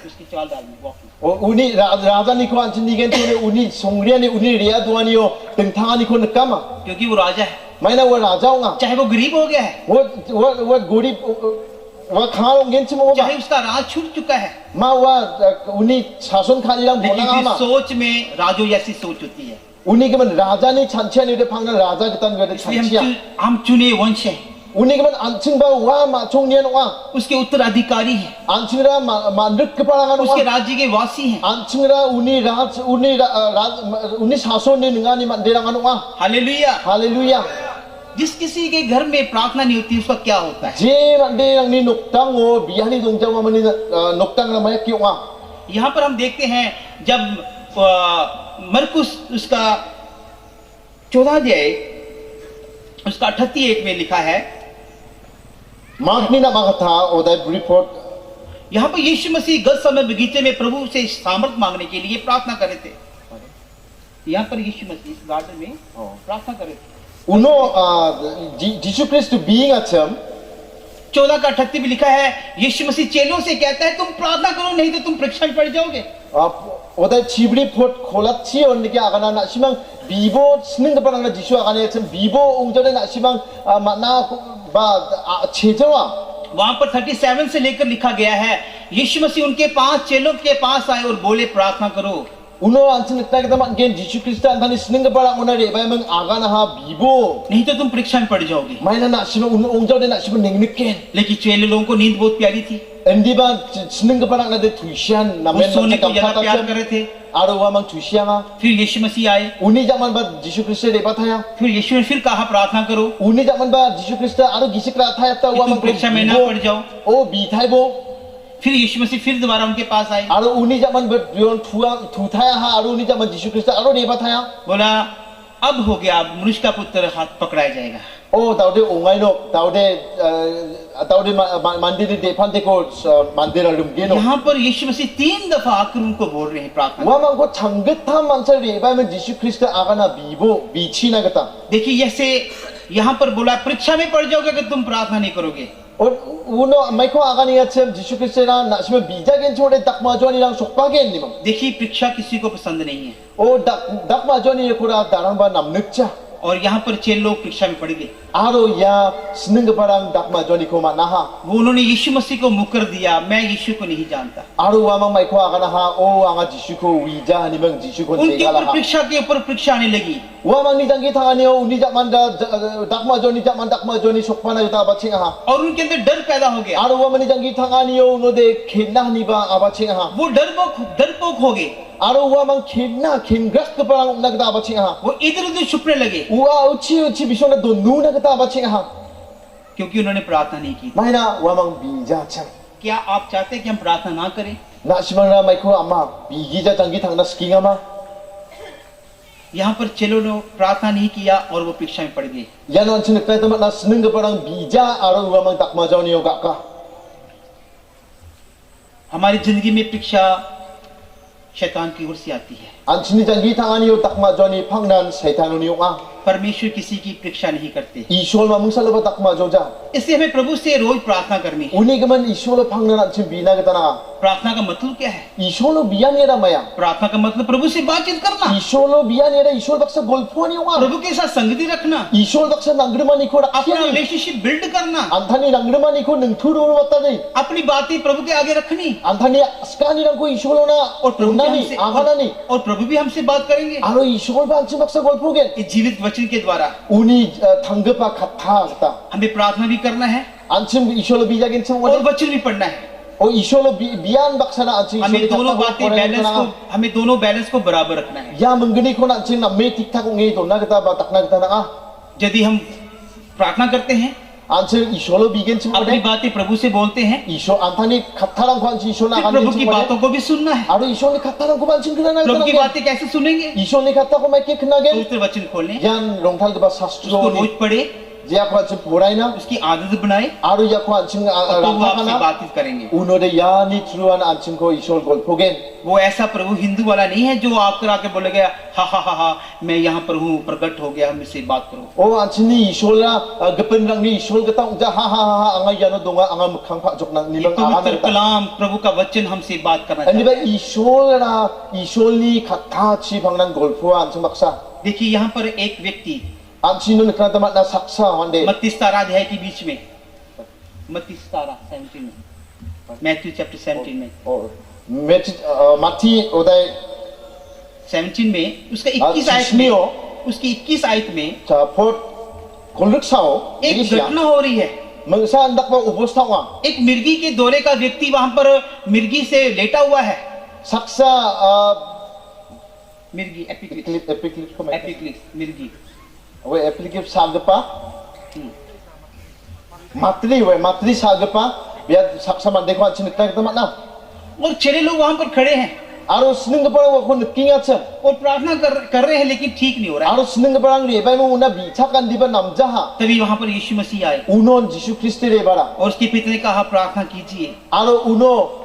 उसकी चार ढाल में walking। uni raja ni ko anching ni gen tu uni songria ni uni rea dua ni yo tengtang ni ko nakama. क्योंकि वो राजा है, Maina wa raja nga. चाहे वो गरीब हो गया है, Wa guri wa khalong gen chim चाहे ba. उसका राज छूट चुका है, Ma wa uni shason khani lang लेकिन bola जिस ama. सोच में राजो जैसी सोच होती है, Uni ke man raja ni chanchia ni de phangna raja kitan ga de इसलिए chanchia. हम चुने वंश हैं, Uni ke man anching ba wa ma chong nian wa. उसके उत्तराधिकारी हैं, Anching ra manduk ke parangan उसके wa. राज्य के वासी हैं। Anching ra uni shason ni ngani man derangan wa. Hallelujah. Hallelujah. जिस किसी के घर में प्रार्थना नहीं होती उसका क्या होता है? Je man de yang ni noktang o biyani dong jawa man ni noktang na mayak ki wa. यहाँ पर हम देखते हैं जब मरकुस उसका 14 अध्याय उसका 38 में लिखा है, Mark ni na makatha o that report. यहाँ पर यीशु मसीह गत समय बगीचे में प्रभु से सामर्थ मांगने के लिए प्रार्थना कर रहे थे। यहाँ पर यीशु मसीह इस गार्डन में प्रार्थना कर रहे थे। Jesus Christ being a term. 14 का 38 में लिखा है, यीशु मसीह चेलों से कहता है तुम प्रार्थना करो नहीं तो तुम परीक्षा में पड़ जाओगे। Oda chibri pot kholat chi on ni kya agana na simang bibo sning da parang na Jisu agana yacham bibo ungjade na simang mana ba chejawa. वहां पर 37 से लेकर लिखा गया है, यीशु मसीह उनके 5 चेलों के पास आए और बोले प्रार्थना करो। Uno ansin nagtag naman gen Jesus Christ antani sning da parang una re ba mang agana ha bibo. नहीं तो तुम परीक्षा में पड़ जाओगे। May na simang ungjade na simang ningniken. लेकिन चेले लोगों को नींद बहुत प्यारी थी, Hindi ba sning da parang na de tuition na वो men सोने na को ज्यादा प्यार कर kapata रहे थे। aro wa mang tuition nga. फिर यीशु मसीह आए, Uni jaman ba Jesus Christ re bataya. फिर यीशु ने फिर कहा प्रार्थना करो Uni jaman ba Jesus Christ aro gisikra thaya ta कि wa तुम mang परीक्षा में ना पड़ जाओ। o bi thai bo. फिर यीशु मसीह फिर दोबारा उनके पास आए, Aro uni jaman ber yon thaya ha aro uni jaman Jesus Christ aro reba thaya. बोला अब हो गया, अब मनुष्य का पुत्र हाथ पकड़ाया जाएगा। Oh daude ongai no daude mandir de phan de ko mandir alum geno. यहाँ पर यीशु मसीह 3 दफा आकर उनको बोल रहे हैं प्रार्थना। Wa mang ko changet tham mansa reba men Jesus Christ agana bibo bichi na gata. देखिए जैसे यहाँ पर बोला परीक्षा में पड़ जाओगे अगर तुम प्रार्थना नहीं करोगे। और uno mai ko agani yachem Jesus Christ na na sime bija gen chode dakma joni lang sokpa gen ni mang. देखिए परीक्षा किसी को पसंद नहीं है, O dakma joni ko ra darang ba namnukcha. और यहाँ पर 6 लोग परीक्षा में पड़ गए। Aro ya sning parang dakma joni ko manaha. वो उन्होंने यीशु मसीह को मुकर दिया, मैं यीशु को नहीं जानता। Aro wa mang mai ko agana ha o anga Jesus ko wija ni mang Jesus ko उनके tegala ऊपर ha. परीक्षा के ऊपर परीक्षा आने लगी। Wa mang ni jangi thangani o uni jaman da dakma joni sokpa na yuta abaching ha. और उनके अंदर डर पैदा हो गया, Aro wa mang ni jangi thangani o uno de khenna ni ba abaching ha. वो डरपोक हो गए, Aro wa mang khenna khengras ke parang nagda abaching ha. वो इधर उधर छुपने लगे Wa uchi bisona do nu nagda abaching ha. क्योंकि उन्होंने प्रार्थना नहीं की। Maina wa mang bija chang. क्या आप चाहते हैं कि हम प्रार्थना ना करें? Na simang na mai ko ama bigi ja jangi thangna sking ama. यहाँ पर चेलों ने प्रार्थना नहीं किया और वो परीक्षा में पड़ गए। Yan an sinek na tamat na sning ke parang bija aro wa mang dakma joni o gaka. हमारी जिंदगी में परीक्षा शैतान की ओर से आती है। Anchini jangi tangani yo takma joni pangnan setan ni nga. परमेश्वर किसी की परीक्षा नहीं करते, Ishol mamung saloba takma joja. इसलिए हमें प्रभु से रोज प्रार्थना करनी है। Uni gaman ishol pangnan anchin bina kita na. प्रार्थना का मतलब क्या है? Ishol biyan ni maya. प्रार्थना का मतलब प्रभु से बातचीत करना, Ishol biyan ni ishol baksa golfo ni nga. प्रभु के साथ संगति रखना, Ishol baksa nangrima ni ko अपना rakya ni. रिलेशनशिप बिल्ड करना, Anthani nangrima ni ko nangthuru wata ni. अपनी बातें प्रभु के आगे रखनी, Anthani skani nang ko ishol na और प्रभु भी unani हमसे avana ni. और प्रभु भी हमसे बात करेंगे Aro ishol ba anchin baksa golfo gen. इस जीवित वचन के द्वारा। Uni thanggepa katha kita. हमें प्रार्थना भी करना है Anchin ishol biya gen chang और wala. वचन भी पढ़ना है। O ishol biyan baksa na anchin हमें ishol दोनों बातें बैलेंस को हमें दोनों बैलेंस को बराबर रखना है। Ya menggeni ko na anchin na me tiktak ngi to na kita ba takna kita na यदि हम प्रार्थना करते हैं, anchin ishol bigen chang अपनी wala. बातें प्रभु से बोलते हैं, Ishol anthani katharang ko anchin ishol na फिर kan प्रभु की chang wala. बातों को भी सुनना है। Aro ishol ni katharang ko anchin kina na प्रभु की kita. बातें कैसे सुनेंगे? Ishol ni katta ko mai ke kina gen. पवित्र वचन खोलें, Yan rongthal ke ba उसको sastro रोज ni. पढ़े, Ya ko anchin purai na. उसकी आदत बनाए, Aro ya ko anchin और तो वो rangka आपसे kana. बातचीत करेंगे। Uno de ya ni truan anchin ko ishol golfo gen. वो ऐसा प्रभु हिंदू वाला नहीं है जो आप करा के बोलेगा हा हा हा हा मैं यहाँ पर हूँ, प्रकट हो गया, मुझसे बात करो। O anchin ni ishol na gepen rang ni ishol kita ja ha ha ha anga yano donga anga mukhang pha jok nang ये nilang पवित्र ana kita. कलाम प्रभु का वचन हमसे बात करना Ani चाहता ba ishol na ishol ni katha chi bangnan golfo anchin baksa. है। देखिए यहाँ पर एक व्यक्ति Anchin no nikna tamat na saksa wande. 32 अध्याय के बीच में, 32 17 में, मैथ्यू चैप्टर 17 में, Oh, mati odai 17 में उसका 21 आयत में, उसकी 21 आयत में cha pot koluk sao एक Indonesia. घटना हो रही है। Mengsa andak ba ubos tawa. एक मिर्गी के दौरे का व्यक्ति वहां पर मिर्गी से लेटा हुआ है। Saksa मिर्गी एपिक्लिप्स, epiclip ko mai. एपिक्लिप्स मिर्गी। We epiclip sagpa. Matri sagpa. Biar saksa mande ko anchin nikna tamat na. और 6 लोग वहां पर खड़े हैं Aro sning ka parang ko nikinga cha. और प्रार्थना कर रहे हैं, लेकिन ठीक नहीं हो रहा है। Aro sning ka parang rebay mo una bichakan di ba namjaha. तभी वहां पर यीशु मसीह आए Unon Jisu Kristi rebara. और उसके पिता ने कहा प्रार्थना कीजिए। Aro uno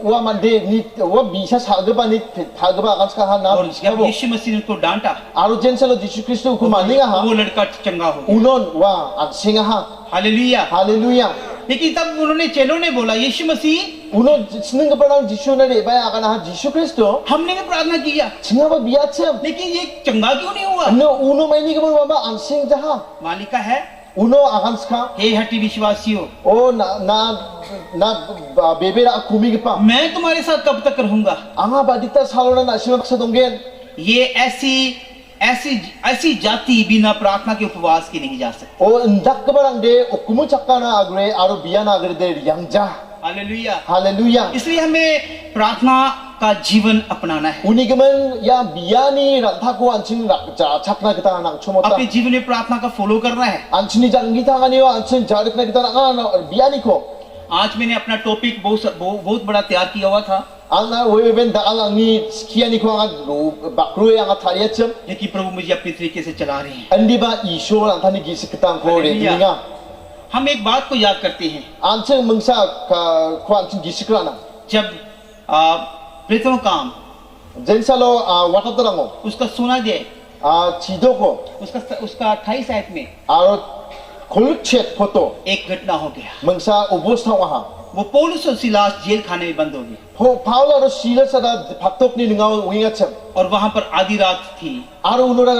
wa mande ni wa bisa sagpa ni thagba kan ska ha na और जब biskabo. यीशु मसीह ने उनको डांटा, Aro jensalo Jisu Kristi ko maninga ha. वो लड़का चंगा हो गया। Unon wa ansinga ha. Hallelujah. Hallelujah. लेकिन तब उन्होंने चेलों ने बोला यीशु मसीह Uno sning ka parang Jisu na rebay akan ha Jisu Kristo. हमने भी प्रार्थना किया, Singa ba biacham. लेकिन ये चंगा क्यों नहीं हुआ? No uno may ni ka mo ba ansing jaha. मालिका है, Uno akan ska. हे हटी विश्वासियों, O na bebe ra kumi pa. मैं तुम्हारे साथ कब तक रहूंगा? Anga badita salona na simak sa donggen. ये ऐसी जाति बिना प्रार्थना के उपवास की नहीं जा सकती। O ndak ka barang de o kumu chakka na agre aro biyan agre de yangja. Hallelujah. Hallelujah. इसलिए हमें प्रार्थना का जीवन अपनाना है। Uni gaman ya biyani rantha ko anching chakna kita nang chumota. अपने जीवन में प्रार्थना का फॉलो करना है। Anchini jangi ta ngani wa anching jarik na kita na biyani ko. आज मैंने अपना टॉपिक बहुत बड़ा तैयार किया हुआ था, Anga weben da ang ni skiani ko anga bakru anga thariacham. लेकिन प्रभु मुझे अपने तरीके से चला रहे हैं। Andi ba isho ang thani gisi kita ko re Hallelujah. dinga. हम एक बात को याद करते हैं, Anching mengsa ka ko anching gisi krana. जब प्रेतों काम Jensalo watatarango. उसका सुना जाए, Chido ko उसका 28 आयत में aro koluk chet photo. एक घटना हो गया। Mengsa ubos tawa. वो पौलुस और सिलास जेल खाने में बंद हो गए Paul aro sila sa paktok ni ngaw wingacham. और वहां पर आधी रात थी Aro uno ra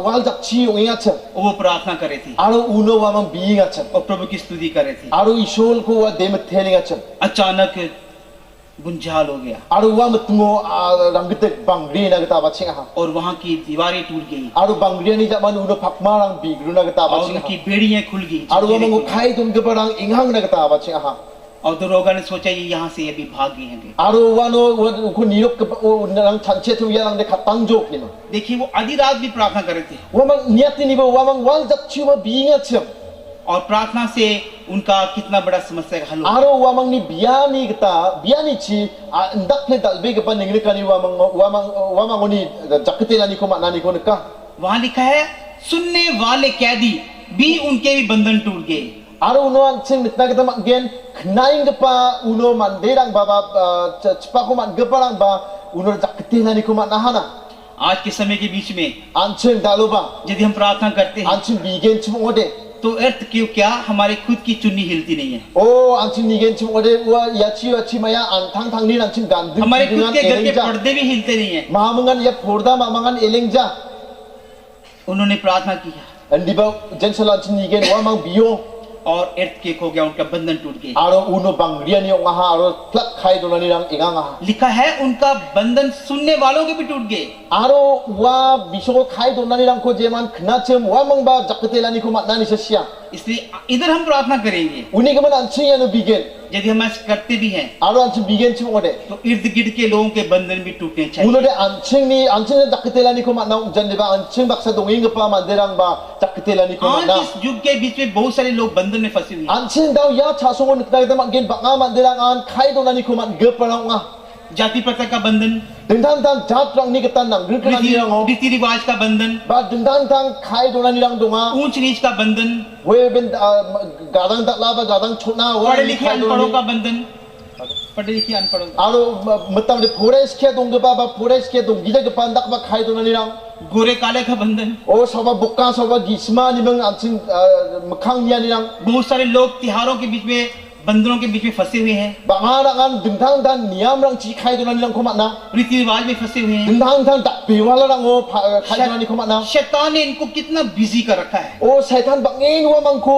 wal jakchi wingacham. और वो प्रार्थना कर रहे थे Aro uno wa mang biingacham. और प्रभु की स्तुति कर रहे थे। Aro ishol ko wa demet thelingacham. अचानक गुंजाल हो गया Aro wa matngo rangite bangri na kita bachinga ha. और वहां की दीवारें टूट गई Aro bangri ni jaman uno pakmarang bigru na kita और bachinga उनकी ha. बेड़ियां खुल गई Aro wa जंजीरें mango खुल गई। khai tum ke parang inghang na kita bachinga ha. और दरोगा ने सोचा ये यहाँ से अभी भाग गए हैं। Aro wa no ko nirok ke nang chanche tu ya nang de katang jok ni. देखिए वो आधी रात भी प्रार्थना कर रहे थे Wa mang niat ni ba wa mang wal jakchi wa biingacham. और प्रार्थना से उनका कितना बड़ा समस्या का हल हो। Aro wa mang ni biani chi ndak ne dalbe ke pan ningri kani wa mang oni jakte lani ko manani ko ka. वहां लिखा है सुनने वाले कैदी भी उनके भी बंधन टूट गए। Aro uno ang sing mitna kita mag gen knaing pa uno manderang ba cepa ko man geparang ba unor jakte nani ko manahana आज के समय के बीच में ancheng daluba यदि हम प्रार्थना करते हैं ancheng bigen chum ode तो अर्थ क्यों क्या हमारे खुद की चुन्नी हिलती नहीं है। oh ancheng nigen chum ode wa yachi maya antang thang ni ancheng ganding हमारे खुद के घर के पर्दे भी हिलते नहीं है। mahamangan ya porda mamangan elengja उन्होंने प्रार्थना किया andiba jensel ancheng nigen wa mang bio और अर्थ केक हो गया, उनका बंधन टूट गया। aro uno bangrian yo ngaha aro plak khai donani rang inganga लिखा है उनका बंधन सुनने वालों के भी टूट गए। aro wa biso khai donani rang ko jeman knachem wa mang ba jakatelani ko matnani sesya इसलिए इधर हम प्रार्थना करेंगे। uni ke man ancheng ya no bigen यदि हम ऐसा करते भी हैं aro ancheng bigen chum ode तो इर्द गिर्द के लोगों के बंधन भी टूटने चाहिए। unode ancheng jakatelani ko matna jandiba ancheng baksa donging pa manderang ba jakatelani ko आज matna इस युग के बीच में बहुत सारे लोग बंधन में फंसे हुए हैं। ancheng daw ya chasongon nikta ta magen banga manderang an khai donani ko mat geparang nga जाति प्रथा का बंधन, dengdang tang jat rang ni ketan nang grikani rang o रीति रिवाज का बंधन, ba dengdang tang khai donani rang donga ऊंच नीच का बंधन, we ben gadang dakla ba gadang chona wa पढ़े लिखे अनपढ़ों का बंधन, पढ़े लिखे अनपढ़ों का, aro matam de forest ke dong ba ba forest ke dong gida ke pandak ba khai donani rang गोरे काले का बंधन। o soba bukka soba gisma ni bang ancheng makhang nia ni rang बहुत सारे लोग त्योहारों के बीच में, बंधनों के बीच में फंसे हुए हैं, bangarangan dengdang dan niam rang chi khai donani rang ko matna रीति रिवाज में फंसे हुए हैं। dengdang tang dak bewala rang o khai donani ko matna शैतान ने इनको कितना बिजी कर रखा है o setan bangin wa mangko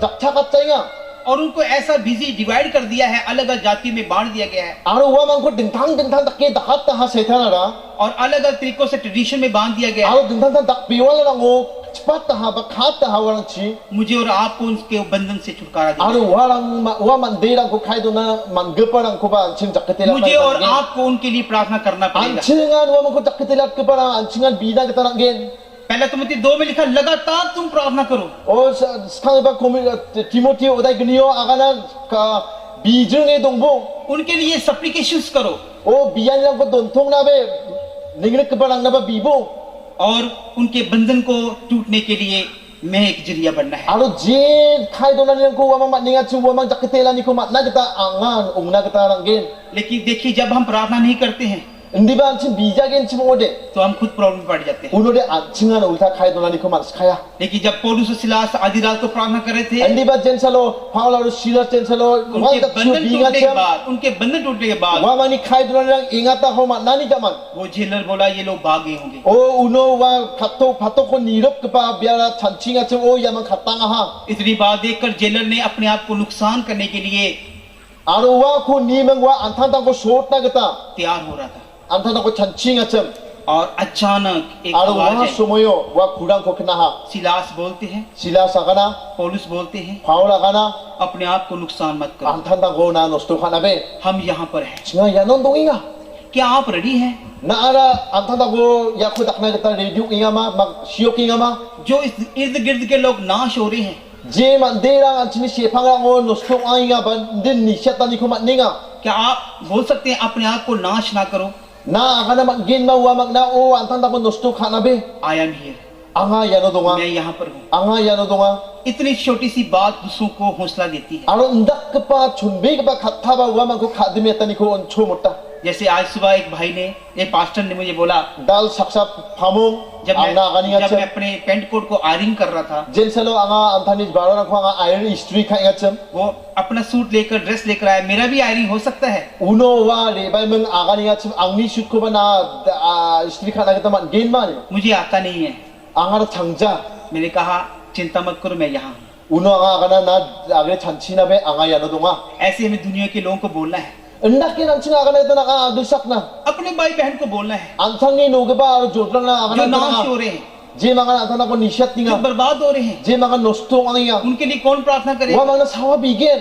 dakcha katchenga और उनको ऐसा बिजी डिवाइड कर दिया है, अलग अलग जाति में बांट दिया गया है aro wa mangko dengdang dakke dahat ta setan ara और अलग अलग तरीकों से ट्रेडिशन में बांध दिया गया है। aro dengdang tang dak bewala rang o cepat ta ba khat ta warang chi मुझे और आपको उनके बंधन से छुटकारा दिया। aro warang wa manderang ko khai dona man geparang ko ba ancheng jaketela मुझे और आपको उनके लिए प्रार्थना करना पड़ेगा। anchengan wa mangko jaketela ke para anchengan bida ke tarang gen पहला तिमोथी 2 में लिखा लगातार तुम प्रार्थना करो। o sekarang ba Timothy odai gnio agana ka bijeng e dongbo उनके लिए सप्लिकेशंस करो o biyan lang ko dontong na be ningrik ke parang na ba bibo और उनके बंधन को टूटने के लिए मैं एक जरिया बनना है। aro je khai dona ni ko wa mang matninga chu wa mang jaketela ni ko matna kita angan ungna kita rang gen लेकिन देखिए जब हम प्रार्थना नहीं करते हैं indi ba anchen bija gen chim ode तो हम खुद प्रॉब्लम में पड़ जाते हैं। unode anchengan ulta khai dona ni ko mas khaya लेकिन जब पौलुस और सिलास आधी रात को प्रार्थना कर रहे थे, andi ba jensalo paul aro silas jensalo wa उनके tak chu बंधन binga टूटने के chem बाद उनके बंधन टूटने के बाद wa mani khai dona rang ingata ho matna ni jaman वो जेलर बोला ये लोग भाग गए होंगे। o uno wa phatok ko nirok ke pa biara chanchinga chem o yamang khatanga ha इतनी बात देखकर जेलर ने अपने आप को नुकसान करने के लिए aro wa ko ni mang wa anthan tang ko short na kita तैयार हो रहा था anthan tang ko chanchinga chem और अचानक एक aro आवाज wa है। somoyo wa khurang ko kena ha Silas बोलते हैं, silas agana पौलुस बोलते हैं, paul agana अपने आप को नुकसान मत करो, anthan tang ko na nosto khana be हम यहाँ पर हैं। singa yanon donginga क्या आप रेडी हैं? na ara anthan tang ko ya ko dakna kita radio inga ma mag siok inga ma जो इस इर्द गिर्द के लोग नाश हो रहे हैं, je manderang anchini sephangrang o nosto ainga ban din ni shetani ko matninga क्या आप बोल सकते हैं अपने आप को नाश ना करो? na agana magin ma wa magna o anthan tang ko nosto khana be I am here, anga yano donga मैं यहाँ पर हूँ। anga yano donga इतनी छोटी सी बात दूसरों को हौसला देती है। aro ndak ke pa chunbe ke pa khatha ba wa mang ko khadmi atani ko oncho mutta जैसे आज सुबह एक भाई ने, एक पास्टर ने मुझे बोला, dal saksa phamung जब anga ganinga मैं chem अपने पेंट कोट को आयरिंग कर रहा था, jenselo anga anthani barona ko anga iron history khainga chem वो अपना सूट लेकर ड्रेस लेकर आया। मेरा भी आयरिंग हो सकता है। uno wa rebai meng aganinga chem angni shoot ko ba na history khana kita man gain ma ni मुझे आता नहीं है। anga thangja मैंने कहा चिंता मत करो, मैं यहाँ हूँ। uno anga agana na agre chanchi na be anga yano donga ऐसे हमें दुनिया के लोगों को बोलना है, ndak ke nanchi agana ita na adusak na अपने भाई बहन को बोलना है anthang ni no ke ba aro jodlang na जो agana नाश हो na रहे हैं, je mga anthang ko nishat जो tinga बर्बाद हो रहे हैं, je mga nosto anga उनके लिए कौन प्रार्थना करे? wa mga sawa bigen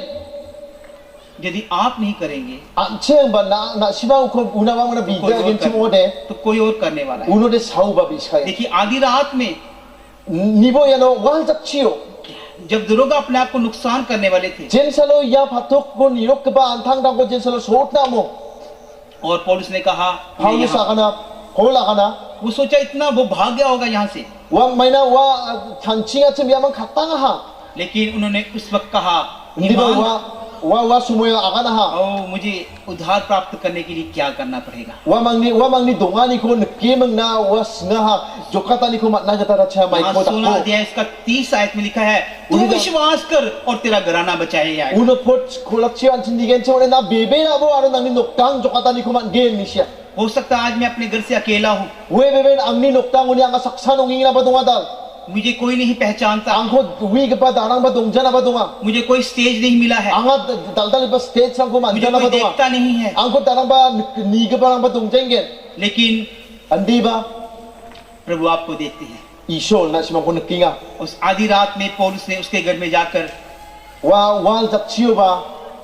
यदि आप नहीं करेंगे ancheng ba na siba ko una wa mga कोई biga और gen chim ode कर- तो कोई और करने वाला है। uno de sau ba biskai देखिए आधी रात में nibo yano wal jak chio जब दरोगा अपने आप को नुकसान करने वाले थे jensalo ya phatok ko nirok ke ba anthang dang ko jensalo sot na mo और पौलुस ने कहा मैं Paulus यहाँ- agana Paul agana वो सोचा इतना वो भाग गया होगा यहाँ से, wa maina wa chanchinga chem yamang khatanga ha लेकिन उन्होंने उस वक्त कहा hindi ba ईमान wa wa sumoy agana ha और मुझे उद्धार प्राप्त करने के लिए क्या करना पड़ेगा। wa mangni donga ni ko nakimang na wa singa ha jokata ni ko matna gata racha mai ko 16 takko अध्याय इसका 30 आयत में लिखा है, तू विश्वास कर और तेरा घराना बचाया जाएगा। uno pot kolakchi antin digen chore na bebe na bo aro nangni noktang jokata ni ko man gen ni sia हो सकता है आज मैं अपने घर से अकेला हूँ, we bebe angni noktang uni anga saksa nonging na ba donga dal मुझे कोई नहीं पहचानता, angko wi ga ba danang ba dongja na ba donga मुझे कोई स्टेज नहीं मिला है, anga daldal ba stage sang ko मुझे manja na कोई ba donga देखता नहीं है, angko danang ba ni ga ba dongja ngen लेकिन andi ba प्रभु आपको देखते हैं। ishol na simang ko nakinga उस आधी रात में पौलुस ने उसके घर में जाकर wa wal jakchiu ba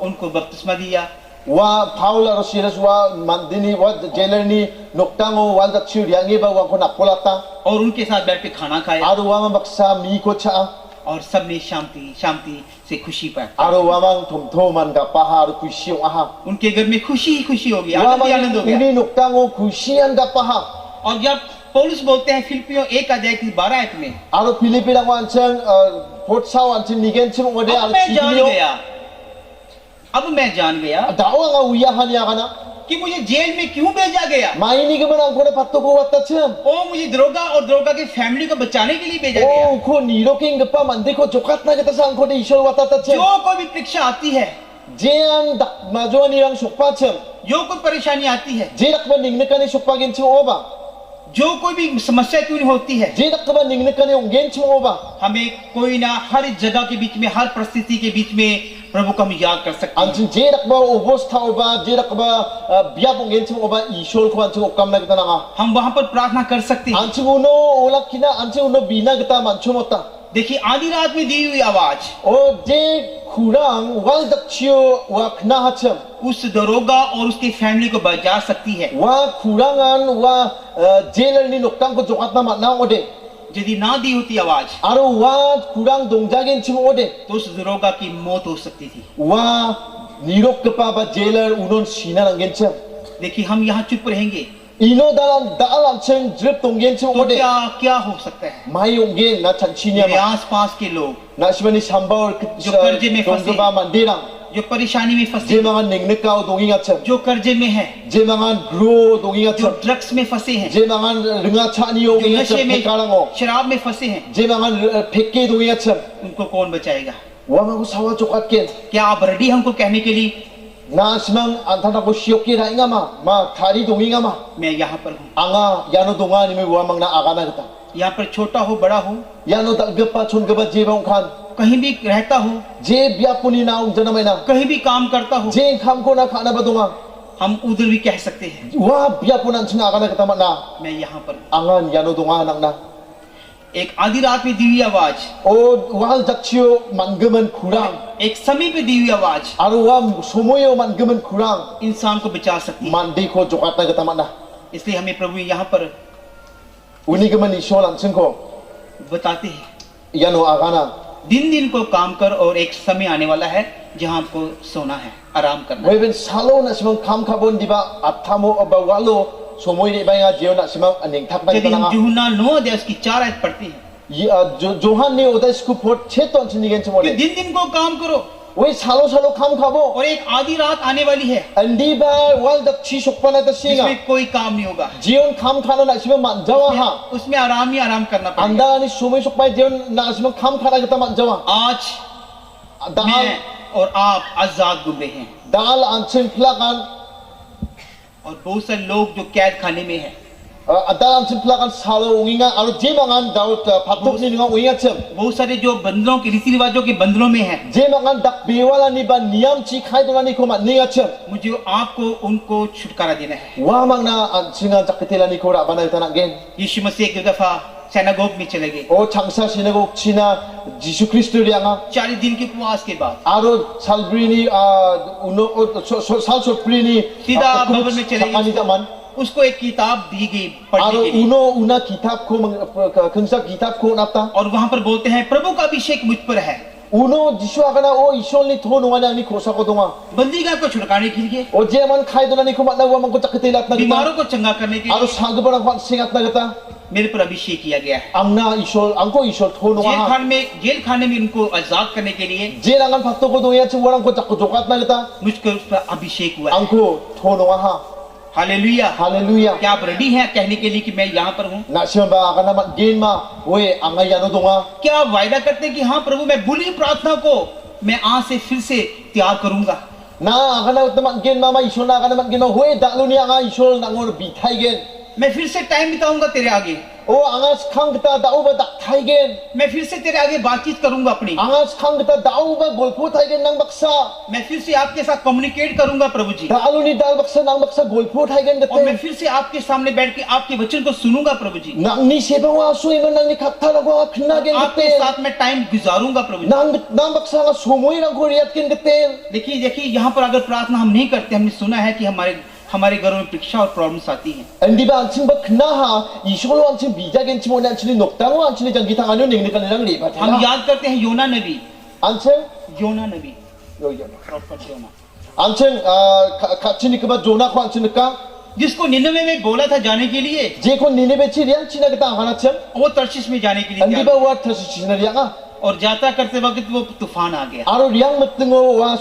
उनको बपतिस्मा दिया wa Paul aro Silas wa mandini wa jailer ni noktango wal jakchiu riangi ba wa ko nakolata और उनके साथ बैठ के खाना खाया aro wa baksa mi ko cha और सब में शांति शांति से खुशी पाई। aro wa mang thomtho man ga paha aro kushi aha उनके घर में खुशी ही खुशी हो गई, wa आनंद ही आनंद हो mang गया। ini noktango kushian ga paha और जब पौलुस बोलते हैं फिलिपियों 1 अध्याय की 12 आयत में, aro Pilipinang wanchang potsaw anchen nigen chim ode अब aro मैं जान chigio गया, अब मैं जान गया dawa nga uya hanya kana कि मुझे जेल में क्यों भेजा गया। maini ga ban ko na patto ko watta chim ओ मुझे दरोगा और दरोगा की फैमिली को बचाने के लिए भेजा गया। oh ko niroking ga pa mandi ko jokat na gata sang ko de ishol watta ta chim जो कोई भी परीक्षा आती है, jean dak majoni ang sukpa chim जो कोई परेशानी आती है, jedak ba ningne kani sukpa gen chim oba जो कोई भी समस्या क्यों नहीं होती है, jedak ba ningne kani ungen chim oba हमें कोई ना हर जगह के बीच में, हर परिस्थिति के बीच में प्रभु को हम याद कर सकते हैं। anchen jedak ba obostha oba jedak ba biap ungen chim oba ishol ko anchen okam na gata nga हम वहां पर प्रार्थना कर सकते हैं। anchen uno olak kina anchen uno bina gata manchumota देखिए आधी रात में दी हुई आवाज o je kurang wal dakchio wa khna hacham उस दरोगा और उसकी फैमिली को बचा सकती है। wa kurangan wa jailer ni noktang ko jokat na matna ode यदि ना दी होती आवाज aro wa kurang dongjagen chim ode तो उस दरोगा की मौत हो सकती थी। wa nirok kapa ba jailer unon sina nangen chim देखिए हम यहाँ चुप रहेंगे ino dalam chen drip tonggen chim तो ode क्या क्या हो सकता है। mai onggen na chanchinia मेरे ma आस पास के लोग na shibani sambawar जो कर्जे में फंसे, ba mandirang जो परेशानी में je फंसे, mga ningnekaw donging acham जो कर्जे में है, je mga grow donging जो acham ड्रग्स में फंसे हैं, je mga ringa chani जो onging नशे acham में pekalango शराब में फंसे हैं, je mga pekke donging acham उनको कौन बचाएगा। wa ma sawa jokat ken क्या आप रेडी हमको कहने के लिए, na simang antana ko syoki ra nga ma thari dongi nga ma मैं यहाँ पर हूँ। anga yano donga ni me wa mang na agana gata यहाँ पर छोटा हो बड़ा हो, yano dalgapa chon gaba je bang khan कहीं भी रहता हो, je biapuni na ung jana mai na कहीं भी काम करता हो, je kham ko na khana ba donga हम उधर भी कह सकते हैं wa biapunan ching agana gata ma na मैं यहाँ पर हूँ। angan yano donga nang na एक आधी रात में दी हुई आवाज, o wal jakchio mangaman kurang एक समय पे दी हुई आवाज aru wa somoyo mangaman kurang इंसान को बचा सकती है। mandi ko jokat na gata ma na इसलिए हमें प्रभु यहाँ पर uni gaman ishol an ching ko बताते हैं, yano agana दिन दिन को काम कर और एक समय आने वाला है जहाँ आपको सोना है, आराम करना है। Weben salo na simang kam kabon di ba atamo ba walo somoy di ba nga jeo na simang aning tak na यदि kita हम nga यूहन्ना 9 अध्याय उसकी 4 आयत पढ़ते हैं Johan ni oda sku pot cheton sinigen कि chimode दिन दिन को काम करो we salo kam kabo और एक आधी रात आने वाली है andi ba wal dak chi sokpa na ta singa जिसमें कोई काम नहीं होगा, jeon kam khana na simang manjawa ha उसमें आराम ही आराम करना पड़ेगा। anda ni somoy sokpa jeon na simang kam khana kita manjawa आज dal मैं और आप आजाद घूम रहे हैं dal anchen plakan और बहुत सारे लोग जो कैद खाने में है, dal anchen plakan salo unginga aru jemangan daut patok ni nga unginga chem बहुत सारे जो बंधनों के रीति रिवाजों के बंधनों में है, jemangan dak biwala ni ba niyam chi khai dona ni ko ma ni chem मुझे आपको उनको छुटकारा देना है। wa mangna ansinga jakitela ni ko ra bana itana gen यीशु मसीह एक दफा सिनेगोग में चले गए, o changsa sinagog china Jisu Kristo rianga 40 दिन के उपवास के बाद aro salbrini uno sal soprini सीधा भवन में चले sakani गए। taman उसको एक किताब दी गई पढ़ने aro के लिए uno una kitab ko kengsa kitab ko napta और वहां पर बोलते हैं प्रभु का अभिषेक मुझ पर है, uno Jisu agana o isol ni thon wala ni kosa ko donga बंदीगण को छुड़काने के लिए, o jeman khai dona ni ko matna wa mang ko jakitela at na बीमारों को चंगा करने के aro लिए, sagabara ko singat na gata मेरे पर अभिषेक किया गया है। angna isol angko isol thono ha jail खाने में इनको आजाद करने के लिए jelangan fakto ko doya chu warang ko chakko jokat na kita मुझको उस पर अभिषेक हुआ है। angko thono ha hallelujah. hallelujah क्या आप रेडी हैं कहने के लिए कि मैं यहाँ पर हूँ? na siya ba kana mat gen ma we angay ano donga क्या आप वायदा करते हैं कि हाँ प्रभु मैं भूली प्रार्थना को मैं आज से फिर से तैयार करूंगा? na kana tamat gen ma isol na kana mat gen ma we dalu ni anga isol na ngor bitai gen मैं फिर से टाइम बिताऊंगा तेरे आगे, o angas khang kita dau ba dak thai gen मैं फिर से तेरे आगे बातचीत करूंगा अपनी, angas khang kita dau ba golpo thai gen nang baksa मैं फिर से आपके साथ कम्युनिकेट करूंगा प्रभु जी, dalu ni dal baksa nang baksa golpo thai gen और मैं gate फिर से आपके सामने बैठ के आपके वचन को सुनूंगा प्रभु जी, nang ni seba wa so iman nang ni khatta la ko khna gen आपके gate साथ मैं टाइम गुजारूंगा प्रभु जी। nang baksa nga sumoy nang ko riat ken gate देखिए देखिए यहाँ पर अगर प्रार्थना हम नहीं करते, हमने सुना है कि हमारे घरों में परीक्षा और प्रॉब्लम्स आती हैं। andi ba anching ba khna ha isol anching bija gen chimo na anching noktang wa anching jang gitang anu ning ni kan nang ri ba हम याद करते हैं योना नबी, anching योना नबी, yo yo प्रॉफेट योना, anching kachini ka ba jona ko anching ka जिसको निनवे में बोला था जाने के लिए, je ko ninebe chi rian china gita hana chem वो तर्शीश में जाने के लिए andi तैयार ba wa thasina rianga और जाता करते वक्त वो तूफान आ गया aro riang matngo wa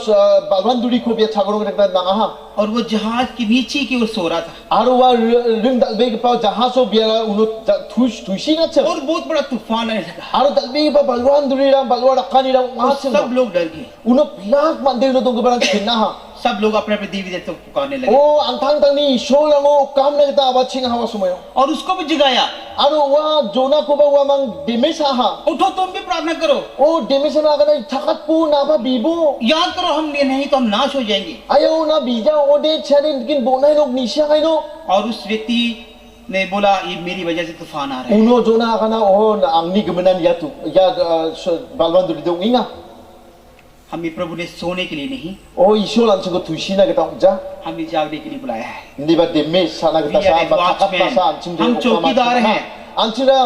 balwan duri ko bia chagoro gita na ha और वो जहाज के नीचे की ओर सो रहा था aro wa ring dalbe pa jahaso bia uno thushi na chem और बहुत बड़ा तूफान आने लगा aro dalbe pa balwan duri ram balwa rakani ram और wa सब लोग डर गए, uno plak mande no dong barang khinna ha सब लोग अपने अपने देवी देवता को पुकारने लगे o antang tang ni isol lango kam na kita abaching hawa sumayo और उसको भी जगाया, aro wa jona ko ba wa mang demes ha उठो तुम भी प्रार्थना करो, o demes na ga na thakat pu na ba bibo याद करो हम नहीं तो हम नाश हो जाएंगे। ayo na bija ode chane kin bonai log nisha kai no और उस व्यक्ति ने बोला ये मेरी वजह से तूफान आ रहा है। uno jona kana o angni gmenan ya tu ya balwan duri dong inga हमें प्रभु ने सोने के लिए नहीं, o isol an ko thushi na kita ja हमें जागने के लिए बुलाया है। ndi ba demes sana kita We are sa ba thakat watchmen. pa sa an chim हम चौकीदार हैं। anchira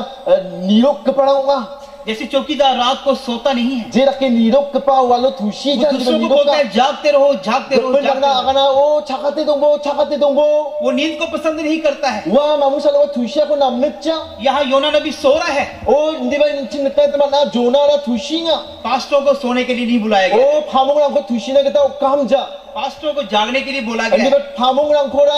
nirok kepala nga जैसे चौकीदार रात को सोता नहीं है, je rakke nirok kepa walo thushi वो jan दूसरों को nirok बोलता ka है जागते रहो जागते रहो Kepen जागते na रहो। akana o chakate dongbo वो नींद को पसंद नहीं करता है। wa mamu sala wa thushi ko namnet cha यहाँ योना नबी सो रहा है, o ndi ba chin ta ta na jona ra thushi nga पास्टरों को सोने के लिए नहीं बुलाया गया, o phamong rang ko thushi na kita kam ja पास्टरों को जागने के लिए बोला ndi गया ba है। phamong rang ko ra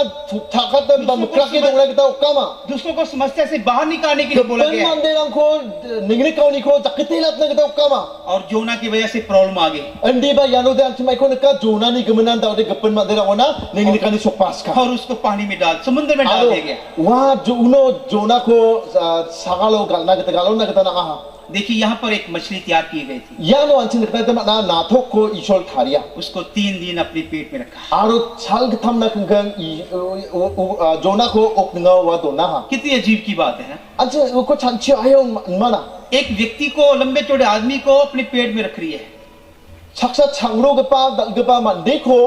thakat ba mukra ke dong na kita kama दूसरों को समस्या से बाहर निकालने के लिए बोला Kepen गया है। mande rang ko ningni kauni ko jakitelat na kita kama और जोना की वजह से प्रॉब्लम आ गई ndi ba yano de anchimai ko ka jona ni gmenan da de kepen mande rang ona ningni kani sopas ka और उसको पानी में डाल समुद्र में डाल aro दिया गया। wa uno jona ko sagalo galna kita galon na kita na ha देखिए यहाँ पर एक मछली तैयार की गई थी, yano anchin kita ta na nathok ko isol tharia उसको 3 दिन अपने पेट में रखा। aro chal gtham na kang jona ko ok nga wa do na ha कितनी अजीब की बात है। anchin ko chanchi ayo mana एक व्यक्ति को लंबे चौड़े आदमी को अपने पेट में रख रही है saksa changro ge pa dal ge pa mande ko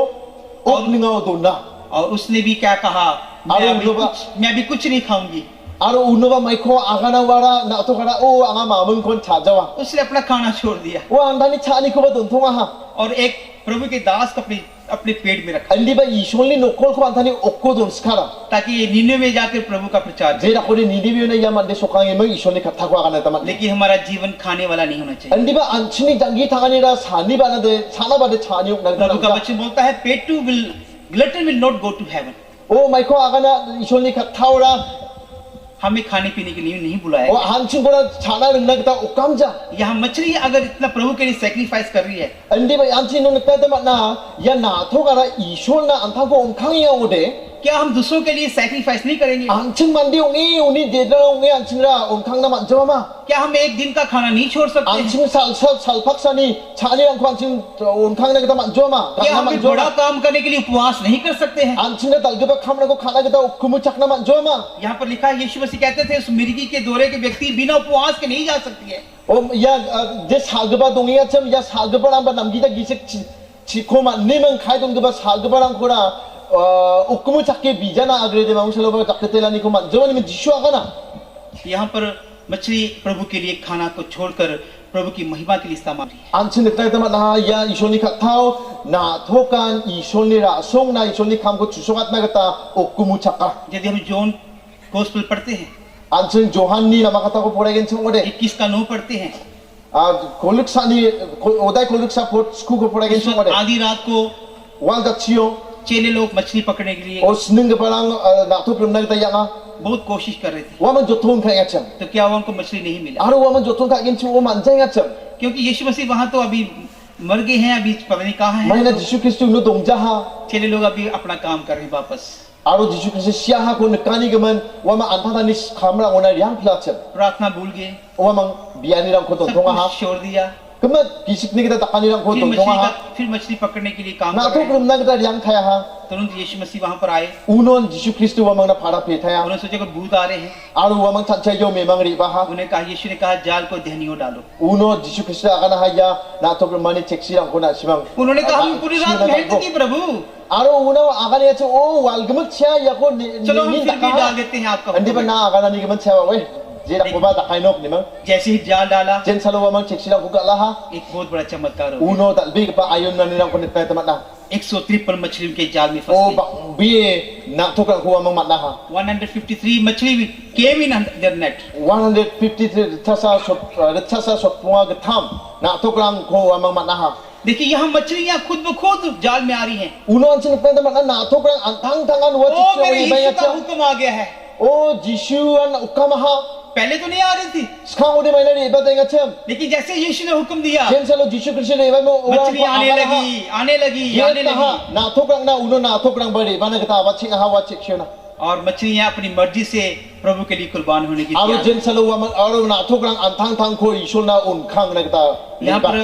ok nga do na और उसने भी क्या कहा, मैं अभी कुछ नहीं खाऊंगी। aro uno ba mai ko agana wara na to kara o anga mamung kon chajawa उसने अपना खाना छोड़ दिया wa andani chani ko ba don thonga ha और एक प्रभु के दास को अपने पेट में रखा andi ba isoli nokol ko antani okko don skara ताकि ये निन्ने में जाकर प्रभु का प्रचार करे। je ra ko ni dibi na yamande sokange mang isoli katha ko agana tamat लेकिन हमारा जीवन खाने वाला नहीं होना चाहिए। andi ba anchini jangi thangani ra sani ba na de sana ba de chani ok na प्रभु का वचन बोलता है पेटू will glutton will not go to heaven. o mai ko agana isoli katha ora हमें खाने पीने के लिए नहीं बुलाया o गया। hanchin ko na chana rungna kita okamja यहाँ मछली अगर इतना प्रभु के लिए सेक्रीफाइस कर रही है, andi ba anchin no nakta tamat na ya na to kara isol na antang ko omkhang ya ode क्या हम दूसरों के लिए सेक्रीफाइस नहीं करेंगे? anching mandi ongi uni dedra ongi anchin ra omkhang na manjama ma क्या हम एक दिन का खाना नहीं छोड़ सकते? anching salpak sani chani rang ko anching omkhang na kita manjama क्या na हम एक manjama बड़ा काम करने के लिए उपवास नहीं कर सकते हैं? anching na dalge ba khamna ko khana kita okumu chakna manjama यहाँ पर लिखा है यीशु मसीह कहते थे उस मिर्गी के दौरे के व्यक्ति बिना उपवास के नहीं जा सकती है। om ya je salgba dongi acham ya salgba rang ba namgi da gisek chikoma nemen khai dong ba salgba rang ko ra okumu chakke bijana agre de mangsalo ba chakketela ni ko manjama ni jishu agana यहाँ पर मछली प्रभु के लिए खाना को छोड़कर प्रभु की महिमा के लिए इस्तेमाल की है। ansin nekta tamat na ya isoni khathao na thokan isoni ra song na isoni kham ko chusogat na gata okumu chakka यदि हम जॉन गोस्पेल पढ़ते हैं Anjing Johanni nama kata ko pura gen chong ode. 21 का 9 पढ़ते हैं। Koluksa ni odai koluksa pot sku ko pura gen chong ode. आधी रात को Wal da chio चेले लोग मछली पकड़ने के लिए o sning ke parang na tu prum nag tayanga. बहुत कोशिश कर रहे थे, Waman jotong kaya cham. तो क्या हुआ, उनको मछली नहीं मिला, Aro waman jotong kaya gen chong o manjay ngacham. क्योंकि यीशु मसीह वहां तो अभी मर गए हैं, अभी पता नहीं कहाँ May na हैं। Jisu Kristo no dongjaha. चेले लोग अभी अपना काम कर रहे हैं वापस। Aro Jisu Kristo siya ko nekani gaman wama antata ni kamra ona riang placham. प्रार्थना भूल गए, Wamang biani rang ko सब tongtonga ha. कुछ छोड़ दिया, Kama kisik ni kita takani rang ko tongtonga ha. फिर मछली पकड़ने के लिए काम Na कर tu रहे हैं। prum nag ta riang kaya ha. तुरंत यीशु मसीह वहां पर आए, Unon Jisu Kristo wamang na para petaya. उन्होंने सोचा कि भूत आ रहे हैं, Aro wamang chanchay yo memang riba ha. उन्हें कहा, यीशु ने कहा जाल को दहनियों डालो। Uno Jisu Kristo akan haya na to mani cheksi rang ko na simang. उन्होंने कहा हम पूरी रात मेहनत की प्रभु, Aro uno akan ya cho o walgamut siya ya ko ni चलो हम ni फिर भी डाल देते हैं आपका Andi ba हुक्म। na akan ni gaman siya we. Jera ko ba takay nok ni mang. जैसे ही जाल डाला, Jen salo wamang cheksi rang ko gala ha. एक बहुत बड़ा चमत्कार हो गया। Uno talbi pa ayon na nirang ko nitay tamat na. 153 मछली उनके जाल में O फंस गई। ba biye na to kan ko wamang mat na ha. 153 मछली came in their net। 153 retsasa sot punga gatam na to kan ko wamang mat na ha. देखिए यहाँ मछलियाँ खुद ब खुद जाल में आ रही हैं। Uno an sin tamat na to kan antang tangan wa O cheksi मेरे o ibay यीशु का at हुक्म आ गया है, O Jisu an ukamaha. पहले तो नहीं आ रही थी, Skang ode may na riba tayo ngacham. लेकिन जैसे यीशु ने हुक्म दिया, Jen salo Jisu Kristo riba mo मछली आने लगी, आने लगी, आने Yeta लगी, ha na to kan na uno na to kan bari bana kita wa ching ha wa cheksi na. और मछलियाँ अपनी मर्जी से प्रभु के लिए कुर्बान होने की Aro तैयार jen salo wa aro na to kan antang tang ko isul na unkang na kita. हैं। यहाँ पर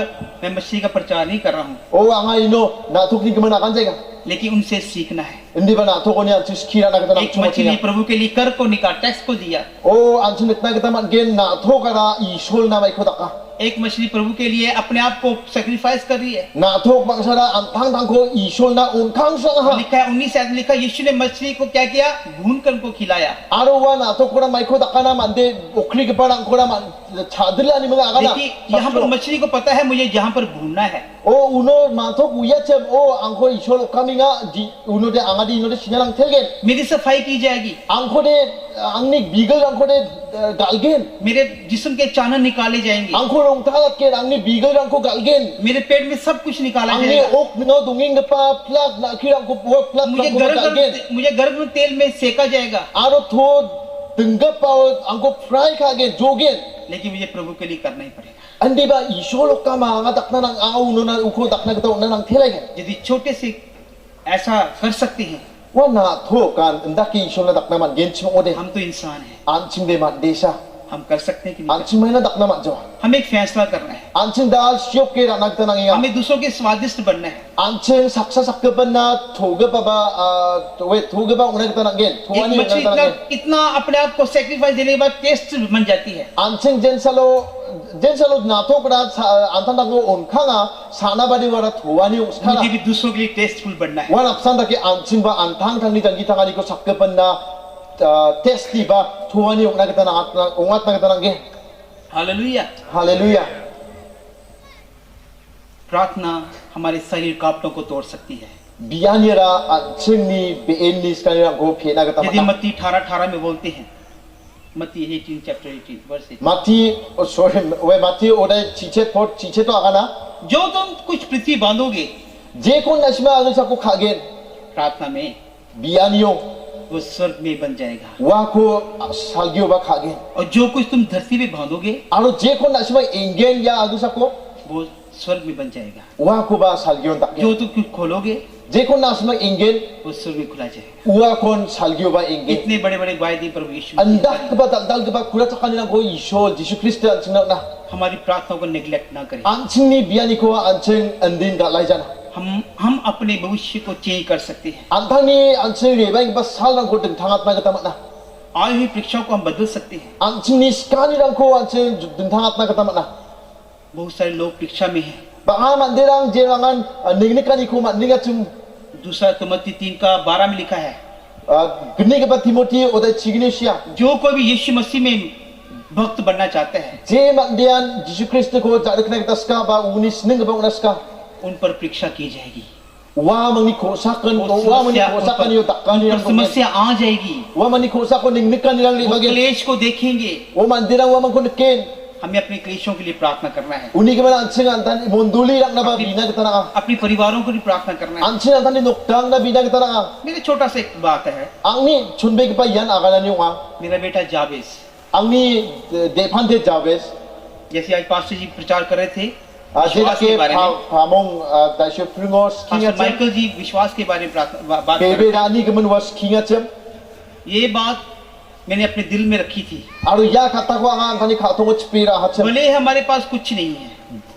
मैं मछली का प्रचार नहीं कर रहा हूँ, O anga ino na to ni gimana kan jega. लेकिन उनसे सीखना है। Hindi ba na to ko ni an kira na kita na एक मछली chumachi. प्रभु के लिए कर को निकाल, टैक्स को दिया, O an sunit na kita man gen na to kara isul na may kodaka. एक मछली प्रभु के लिए अपने आप को सेक्रीफाइस कर रही है। Na to bangsara antang tang ko isul na unkang sang ha. लिखा है 19 आयत में लिखा, यीशु ने मछली को क्या किया, भून कर उनको खिलाया। Aro wa na to ko na may kodaka na man de okri ke parang ko na man chadla ni mga agana. देखिए यहाँ पर मछली को पता है मुझे यहाँ पर भूनना है, O uno mantok uya cem o angko isol kami nga di uno de angadi uno de sinalang telgen मेरी सफाई की जाएगी, angko de angnik bigal angko de galgen मेरे जिस्म के चानन निकाले जाएंगे, angko long talak ke angni bigal angko galgen मेरे पेट में सब कुछ निकाला angni जाएगा। ok no dunging pa plug na kira angko po plug angko galgen मुझे गर्म तेल में सेका जाएगा, aro tho dengga pa angko fry kagen jogen लेकिन मुझे प्रभु के लिए करना ही पड़ेगा। andi ba isol kama nga dakna nang au uno na uko dakna kita na nang telegen यदि छोटे से ऐसा कर सकते हैं, wa na tho kan ndaki isol na dakna man gen chim ode हम तो इंसान हैं, anching de man desa हम कर सकते हैं कि नहीं? anching may na dakna man jo हमें एक फैसला करना है, Anjing dal siop ke ranak tanang iya. हमें दूसरों के स्वादिष्ट बनना है। Anjing saksa sakkeban na thoge baba thoge ba unak tanang gen. एक Thuani unak मछली tanang gen. इतना अपने आप को सेक्रीफाइस देने के बाद टेस्ट बन जाती है। Anjing jen salo nato kra antan tango onkanga sana badi wara thuani मुझे uskara. भी दूसरों के लिए टेस्टफुल बनना है। Wan apsan take anjing ba antang tang ni jangi tangani ko sakkeban na testi ba thuani unak tanang ungat na tanang gen. Hallelujah. Hallelujah. प्रार्थना हमारे शरीर कांपटों को तोड़ सकती है। Biyanira anjing ni bein ni sekali rang go phena ka यदि tamata. मत्ती 18:18 में बोलते हैं, मत्ती 18 chapter 18 verse 18, Mati sorry we mati oda chiche to agana. जो तुम कुछ पृथ्वी बांधोगे Je kon nasma anu sa ko khagen प्रार्थना में, biyanyo वो स्वर्ग में बन जाएगा, wa ko salgyo ba khagen और जो कुछ तुम धरती पे बांधोगे aro je kon nasma ingen ya anu sa ko वो स्वर्ग में बन जाएगा, wa ko ba salgyo tak जो तुम कुछ खोलोगे je kon nasma ingen वो स्वर्ग में खुला जाएगा। wa kon salgyo ba ingen इतने बड़े बड़े वायदे प्रभु यीशु ने andak किए। ka ba dal ka ba kura sa kanila ko iso Jesus Christ an sina na हमारी प्रार्थनाओं को नेग्लेक्ट ना करें। anching ni biyani ko anching andin da lai jana हम अपने भविष्य को चेंज कर सकते हैं। antang ni anching re ba ba sal rang ko ding thangat na ka tamat na आई हुई परीक्षाओं को हम बदल सकते हैं। anching ni skani rang ko anching ding thangat na ka tamat na बहुत सारे लोग परीक्षा में हैं। baka mandirang jerangan ningnikani ko man ninga chung दूसरा तिमोथी 3:12 में लिखा है, gini ke ba Timothy oda chignesia जो कोई भी यीशु मसीह में भक्त बनना चाहता है je mandian Jesus Christ ko jadak na kita ska ba unis ning ba unaska उन पर परीक्षा की जाएगी। wa mangni khosakan वो wa mani समस्या- khosakan yo takkan उन ni पर समस्या आ जाएगी, wa mani khosakon ning nikan ni lang वो libagi क्लेश को देखेंगे। wa mandirang wa man kon ken हमें अपने क्लेशों के लिए प्रार्थना करना है, uni ke mana ansing antan monduli rak na ba bina kita na अपनी परिवारों को भी प्रार्थना करना है। ansing antan ni noktang na bina kita na मेरे छोटा सा एक बात है, angni chunbe ke pa yan agalan ni wa मेरा बेटा जावेज, angni dephante jabes जैसे आज पास्टर जी प्रचार कर रहे थे Jadi विश्वास के ke बारे में, pamong dasyo pringos pastor kinga cem Michael ji विश्वास के बारे में बात कर रहे bebe rani ke men was kinga cem थे। ये बात मैंने अपने दिल में रखी थी। aru ya kata ko ang antani khatong chpira ha cem भले हमारे पास कुछ नहीं है,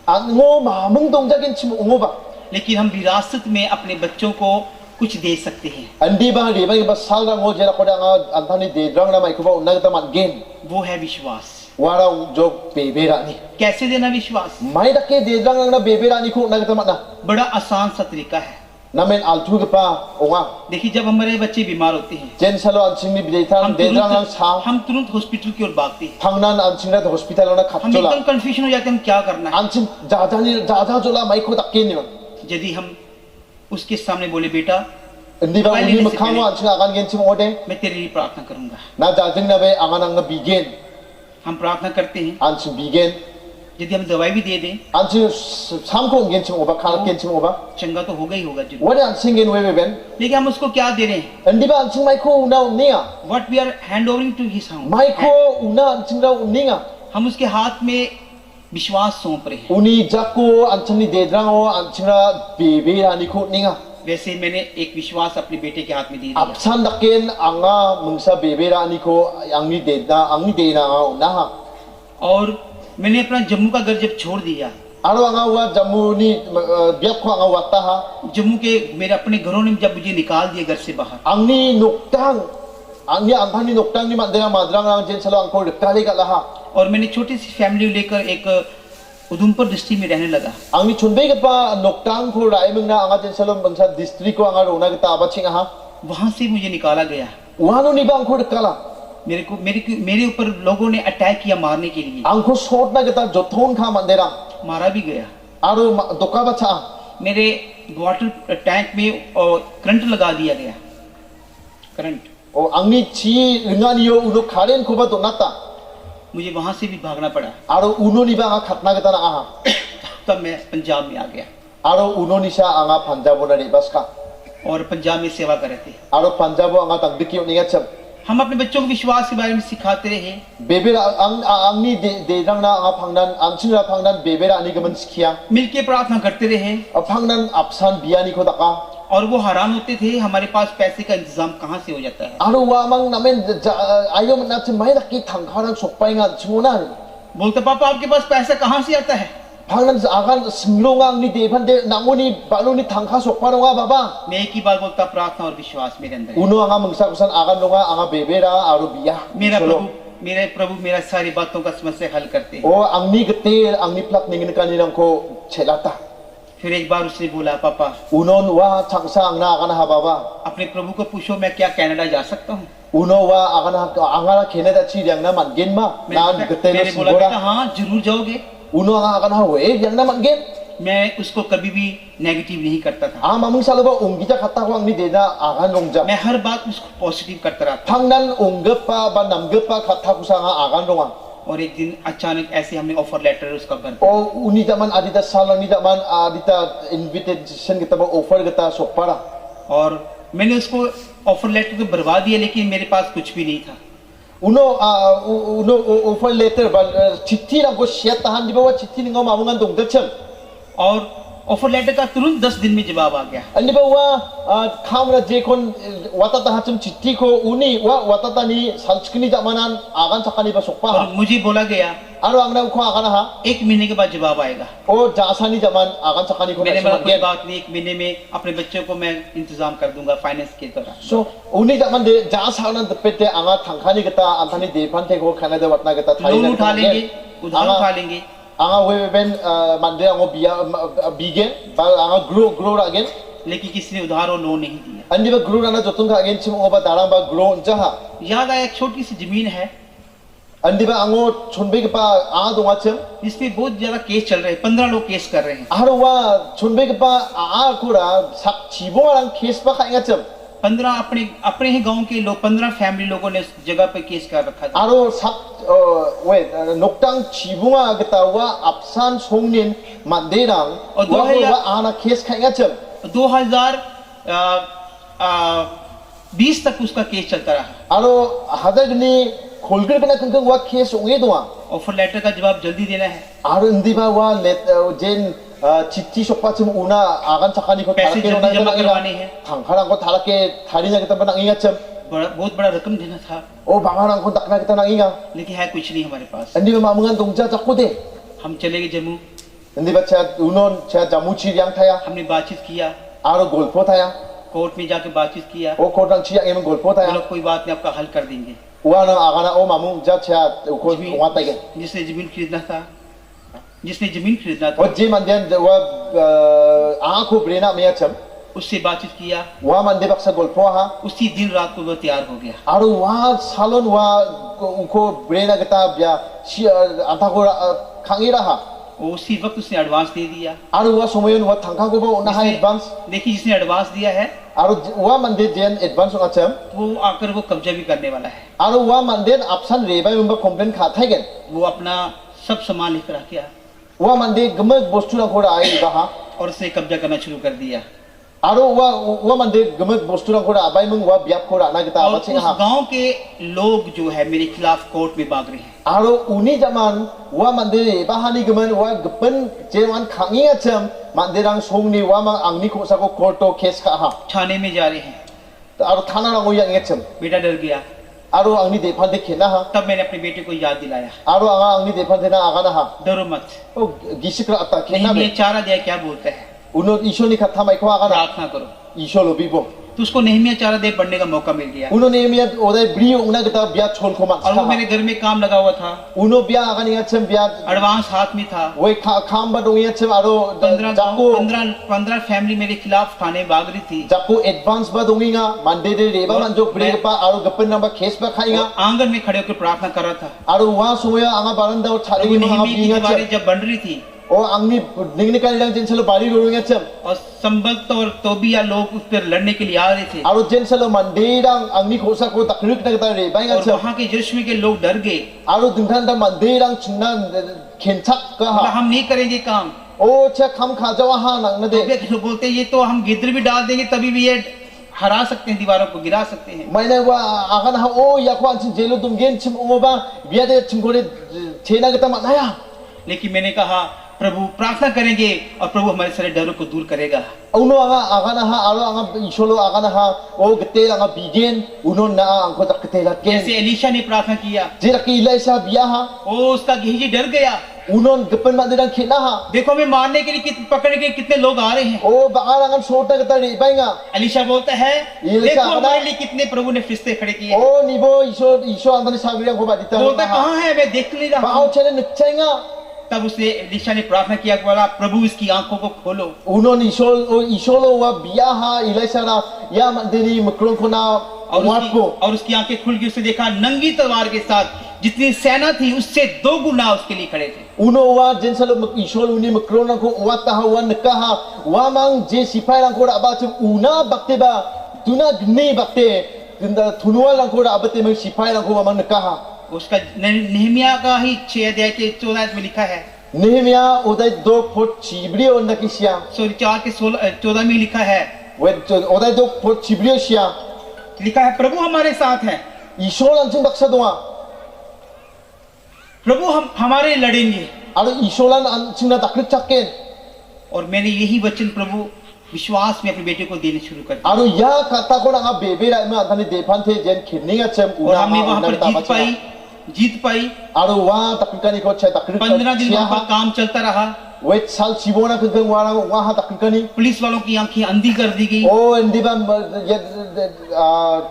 ango mamung dongjakin chim ungo ba लेकिन हम विरासत में अपने बच्चों को कुछ दे सकते हैं। andi ba ri ba ba sal rang ho jera ko dang antani de drang na mai ko ba unna ta man gen वो है विश्वास। warau jog bebe rani कैसे देना विश्वास? mai da ke de drang na bebe rani ko unna ta man na बड़ा आसान सा तरीका है। namen altu ke pa onga देखिए, जब हमारे बच्चे बीमार होते हैं, jen salo ansing ni bidaitan हम de drang lang sa तुरंत हॉस्पिटल की ओर भागते हैं। phangnan ansing na hospital na हम khatchola एकदम कंफ्यूजन हो जाते हैं, हम क्या करना है। ansing jaja jola mai ko takin ni यदि हम उसके सामने बोले, बेटा Hindi ba Pwede uni na si makamo Pili. ang singakan gen chim ode मैं तेरे लिए प्रार्थना करूंगा। na jajing na be angan ang bigyan हम प्रार्थना करते हैं, an sim bigyan यदि हम दवाई भी दे दें, an sim sam ko gen chim oba khana gen chim oba चंगा तो होगा ही होगा जरूर, wala an singen we ben लेकिन हम उसको क्या दे रहे हैं? hindi ba an sing mai ko una uninga what we are hand overing to his hand, mai ko una an sing ra uninga हम उसके हाथ में विश्वास सौंप रहे हैं। uni jako an sing ni dedrang o an sing ra bebe ani ko ninga वैसे मैंने एक विश्वास अपने बेटे के हाथ में दे दिया। apsan daken anga mungsa bebe ra ani ko angni de na una ha और मैंने अपना जम्मू का घर जब छोड़ दिया, aro anga wa jamu ni biak ko anga wata ha Jammu के मेरे अपने घरों ने जब मुझे निकाल दिया घर से बाहर, angni noktang angni anthani noktang ni mandera madrang ang jen salo angko rekali galaha और मैंने छोटी सी फैमिली लेकर एक उधमपुर डिस्ट्रिक्ट में रहने लगा। angni chunbe ga pa noktang ko rai mengna anga jen salo bangsa district ko anga rona gita abaching ha वहां से मुझे निकाला गया। wano ni ba angko rekala मेरे ऊपर लोगों ने अटैक किया मारने के लिए, angko shot na gita jothon kha mandera मारा भी गया। aro doka bacha मेरे वाटर टैंक में करंट लगा दिया गया, current. o angni chi ringani yo uno karen ko ba donata मुझे वहां से भी भागना पड़ा। aro uno ni ba anga khatna gita na aha तब मैं पंजाब में आ गया aro uno ni sa anga punjab na ri baska और पंजाब में सेवा कर रहे थे। aro punjab anga tangdiki ni ga cham हम अपने बच्चों को विश्वास के बारे में सिखाते रहे। bebe angni de rang na anga phangnan ansing ra phangnan bebe ra ani gaman sikhya मिलके प्रार्थना करते रहे, phangnan apsan biani ko daka और वो हैरान होते थे हमारे पास पैसे का इंतजाम कहाँ से हो जाता है। aro wa mang namen ayo na chim mai ki thangkharang sokpai nga chungona बोलते, पापा आपके पास पैसा कहाँ से आता है? phangnan agan singlongang ni devan de nangoni baluni thangkha sokparonga baba मैं एक ही बात बोलता, प्रार्थना और विश्वास मेरे अंदर है। uno anga mungsa kusan agan longa anga bebe ra aro biya मेरे प्रभु मेरा सारी बातों का समस्या हल करते हैं। o angni gete angni plak ningin kaninang ko chelata फिर एक बार उसने बोला, पापा unon wa changsa angna agan ha baba अपने प्रभु को पूछो मैं क्या कनाडा जा सकता हूँ? uno wa agan angara Canada chi yang na man gen ma nan gete na मैंने बोला, बेटा sigora हाँ जरूर जाओगे। uno anga agan ha we yang na man gen मैं उसको कभी भी नेगेटिव नहीं करता था, mamung saloba ungita kata ko angni de na agan longja मैं हर बात उसको पॉजिटिव करता रहा था। phangnan unggepa ba namgepa kata kusanga agan longa और एक दिन अचानक ऐसे हमने ऑफर लेटर उसका घर o uni daman adita salang ni daman adita invitation kita ba offer kita sokpara और मैंने उसको ऑफर लेटर तो बर्बाद दिया, लेकिन मेरे पास कुछ भी नहीं था। uno offer letter ba chithi lang ko share tahan di ba wa chithi ningo mamungan dongdacham और ऑफर लेटर का तुरंत 10 दिन में जवाब आ गया। andi ba wa khamra je kon watata hachum chithi ko uni wa watata ni sanskrini jamanan agan sakani ba और sokpa मुझे बोला गया aro angna ko agan ha 1 महीने के बाद जवाब आएगा। o jasani jaman agan sakani ko मैंने na बोला कोई sumagyan बात नहीं, 1 महीने में अपने बच्चों को मैं इंतजाम कर दूंगा फाइनेंस के द्वारा। so uni daman de jasanan de pete anga thangkhani kita antani de phante ko Canada watna kita thai loan उठा लेंगे, उधार उठा लेंगे, anga we ben mande ango biya bigen ba anga grow again लेकिन किसी ने उधार और लोन नहीं दिया। andi ba grow na jotun ka again chim ba darang ba grow jaha याद आया एक छोटी सी जमीन है, Andi ba ango chunbe ke pa a donga chem. इसमें बहुत ज्यादा केस चल रहे हैं, 15 लोग केस कर रहे हैं। Aro wa chunbe ke pa a kura sak chibo arang case pa khainga chem. 15 अपने ही गांव के लोग, 15 फैमिली लोगों ने उस जगह पे केस कर रखा था। Aro sak wait noktang chibunga kita wa apsan songnin manderang और wa ana case khainga chem. 2020 तक उसका केस चलता रहा। Aro hadagni kholgir kana kangkang wa case onge doa. Offer letter का जवाब जल्दी देना है। Aro indi ba wa let jen चिट्ठी सोपा चम उना आगन चकानी को पैसे थालके जल्दी जमा करवाने हैं। थांखारां को थालके थारीना kita bananginga cem. बहुत बड़ा रकम देना था, Oh bangarang ko takna kita nanginga. लेकिन है कुछ नहीं हमारे पास। Andi ba mamungan tongja chakude. हम चले गए Jammu, Andi ba cha unon cha jamuchi yang thaya. हमने बातचीत किया, Aro golpo thaya. कोर्ट में जाके बातचीत किया। O kodang chi yang golpo वो thaya. लोग कोई बात नहीं, आपका हल कर देंगे। Uana agana o mamung ja cha ko ngata ge. जिसने जमीन खरीदना था, जिसने जमीन खरीदना था, O je mandian wa ako brena me cem. उससे बातचीत किया। Wa mandi baksa golpo ha. उसी दिन रात को वो तैयार हो गया। Aro wa salon wa uko brena kita bia si anta ko khangira ha. वो उसी वक्त उसने एडवांस दे दिया। Aro wa somoyon wa thangka ko ba na ha advance. देखिए जिसने एडवांस दिया है Aro wa mandi jen advance nga cem. वो आकर वो कब्जा भी करने वाला है। Aro wa mandi apsan rebai mumba complain kha thai gen. वो अपना सब सामान लेकर आ गया Wa mandi gemek bostu na ko ra ai ba ha. और उसने कब्जा करना शुरू कर दिया। Aro wa mandi gemek bostu na ko ra abai mung wa biap ko ra na kita और apa उस cing ha. गांव के लोग जो है मेरे खिलाफ कोर्ट में भाग रहे हैं। Aro uni zaman wa mandi bahani gemen wa gepen jeman khangi nga cem. Mandi rang songni wa mang angni ko sa ko courto case ka ha. थाने में जा रहे हैं। Aro thana rang yang nga cem. बेटा डर गया। Aro angni defan de khena ha. तब मैंने अपने बेटे को याद दिलाया, Aro anga angni defan de na agana ha. डरो मत। Oh gisikra ata नहीं khena ये be. चारा दिया क्या बोलता है, Uno isyo ni katha mai ko agana. प्रार्थना करो। Isyo lo bibo. तो उसको नेहमिया चारा दे पढ़ने का मौका मिल गया। Uno nehemiah odai bri una kita biya chol ko mak. और वो मेरे घर में काम लगा हुआ था, Uno biya agani nga cem biya. Advance हाथ में था। Woi kham ba dong nga cem aro 15 family मेरे खिलाफ थाने भाग रही थी। Jaku advance ba dongi nga mande de reba manjok bre pa aro gapen namba case ba khai nga. आंगन में खड़े होकर प्रार्थना कर रहा था। Aro wa sumoya anga baranda o chali प्रभु ni mga नेहमिया की binga दीवारें cem. जब बन रही थी O angni ningni kali lang jen selo bari ro nga cem. और संबक्त और तोबिया लोग उस पर लड़ने के लिए आ रहे थे, Aro jen selo mande rang angni khosa ko takruk na kita reba nga और cem. वहां के यीशु के लोग डर गए। Aro dinghan da mande rang chingna kenchak ka बोला, ha. हम नहीं करेंगे काम। O cha kham kha jawa ha nang na de. Tobiah के लोग बोलते ये तो हम गिद्र भी डाल देंगे तभी भी ये हरा सकते हैं, दीवारों को गिरा सकते हैं। Maina wa akan ha o ya ko anjing jelo dumgen chim o ba biya de chingore chena kita manaya. लेकिन मैंने कहा प्रभु प्रार्थना करेंगे और प्रभु हमारे सारे डरों को दूर करेगा। Uno anga akan ha aro anga isolo akan ha o getel anga bigen uno na angko tak ketela ken. जैसे एलीशा ने प्रार्थना किया, Jira ki ilai sa biya ha ओ उसका गेहजी डर गया। uno gepen mandirang khena ha. देखो हमें मारने के लिए पकड़ने के लिए कितने लोग आ रहे हैं। O bakal angan sota kita ribai nga. Elisha बोलता है एलीशा देखो अपना- हमारे लिए कितने प्रभु ने फिस्ते खड़े किए हैं। O nibo iso antani sabirang ko badita. बोलता है, कहाँ है, मैं देख नहीं रहा Bao हूँ। chene nukchay nga. तब उसने एलीशा ने प्रार्थना किया, बोला प्रभु इसकी आंखों को खोलो। Uno isolo wa biya ha ilai sa ra ya mandiri makrong ko na wat ko. और उसकी आंखें खुल गई, उसने देखा नंगी तलवार के साथ जितनी सेना थी उससे 2 गुना उसके लिए खड़े थे। Uno wa jen salo isol uni makron lang ko wata ha wan ka ha wa mang je sipay lang ko ra ba chim una bakte ba tuna gni bakte tinda tunwa lang ko ra abate mang sipay lang ko wa mang ka ha उसका Nehemiah का ही 6 अध्याय के 14 में लिखा है, Nehemia oday dog pot chibri on na kisya sorry 4 के 14 में लिखा है, wed oday dog pot chibri siya लिखा है प्रभु हमारे साथ है, isol ang chung baksa doa प्रभु हम हमारे लड़ेंगे। aro isolan ang chung na taklit chakken और मैंने यही वचन प्रभु विश्वास में अपने बेटे को देने शुरू कर दिया aro ya kata ko na nga bebe ra ma antani depan the jen khinninga chem और una हमने ma वहां una पर ta जीत पाई। aro wa taklikani ko chai taklit 15 दिन वहां पर काम चलता रहा। wait sal chibona keng warang wa ha taklikani police वालों की आंखें अंधी कर दी गई, oh hindi ba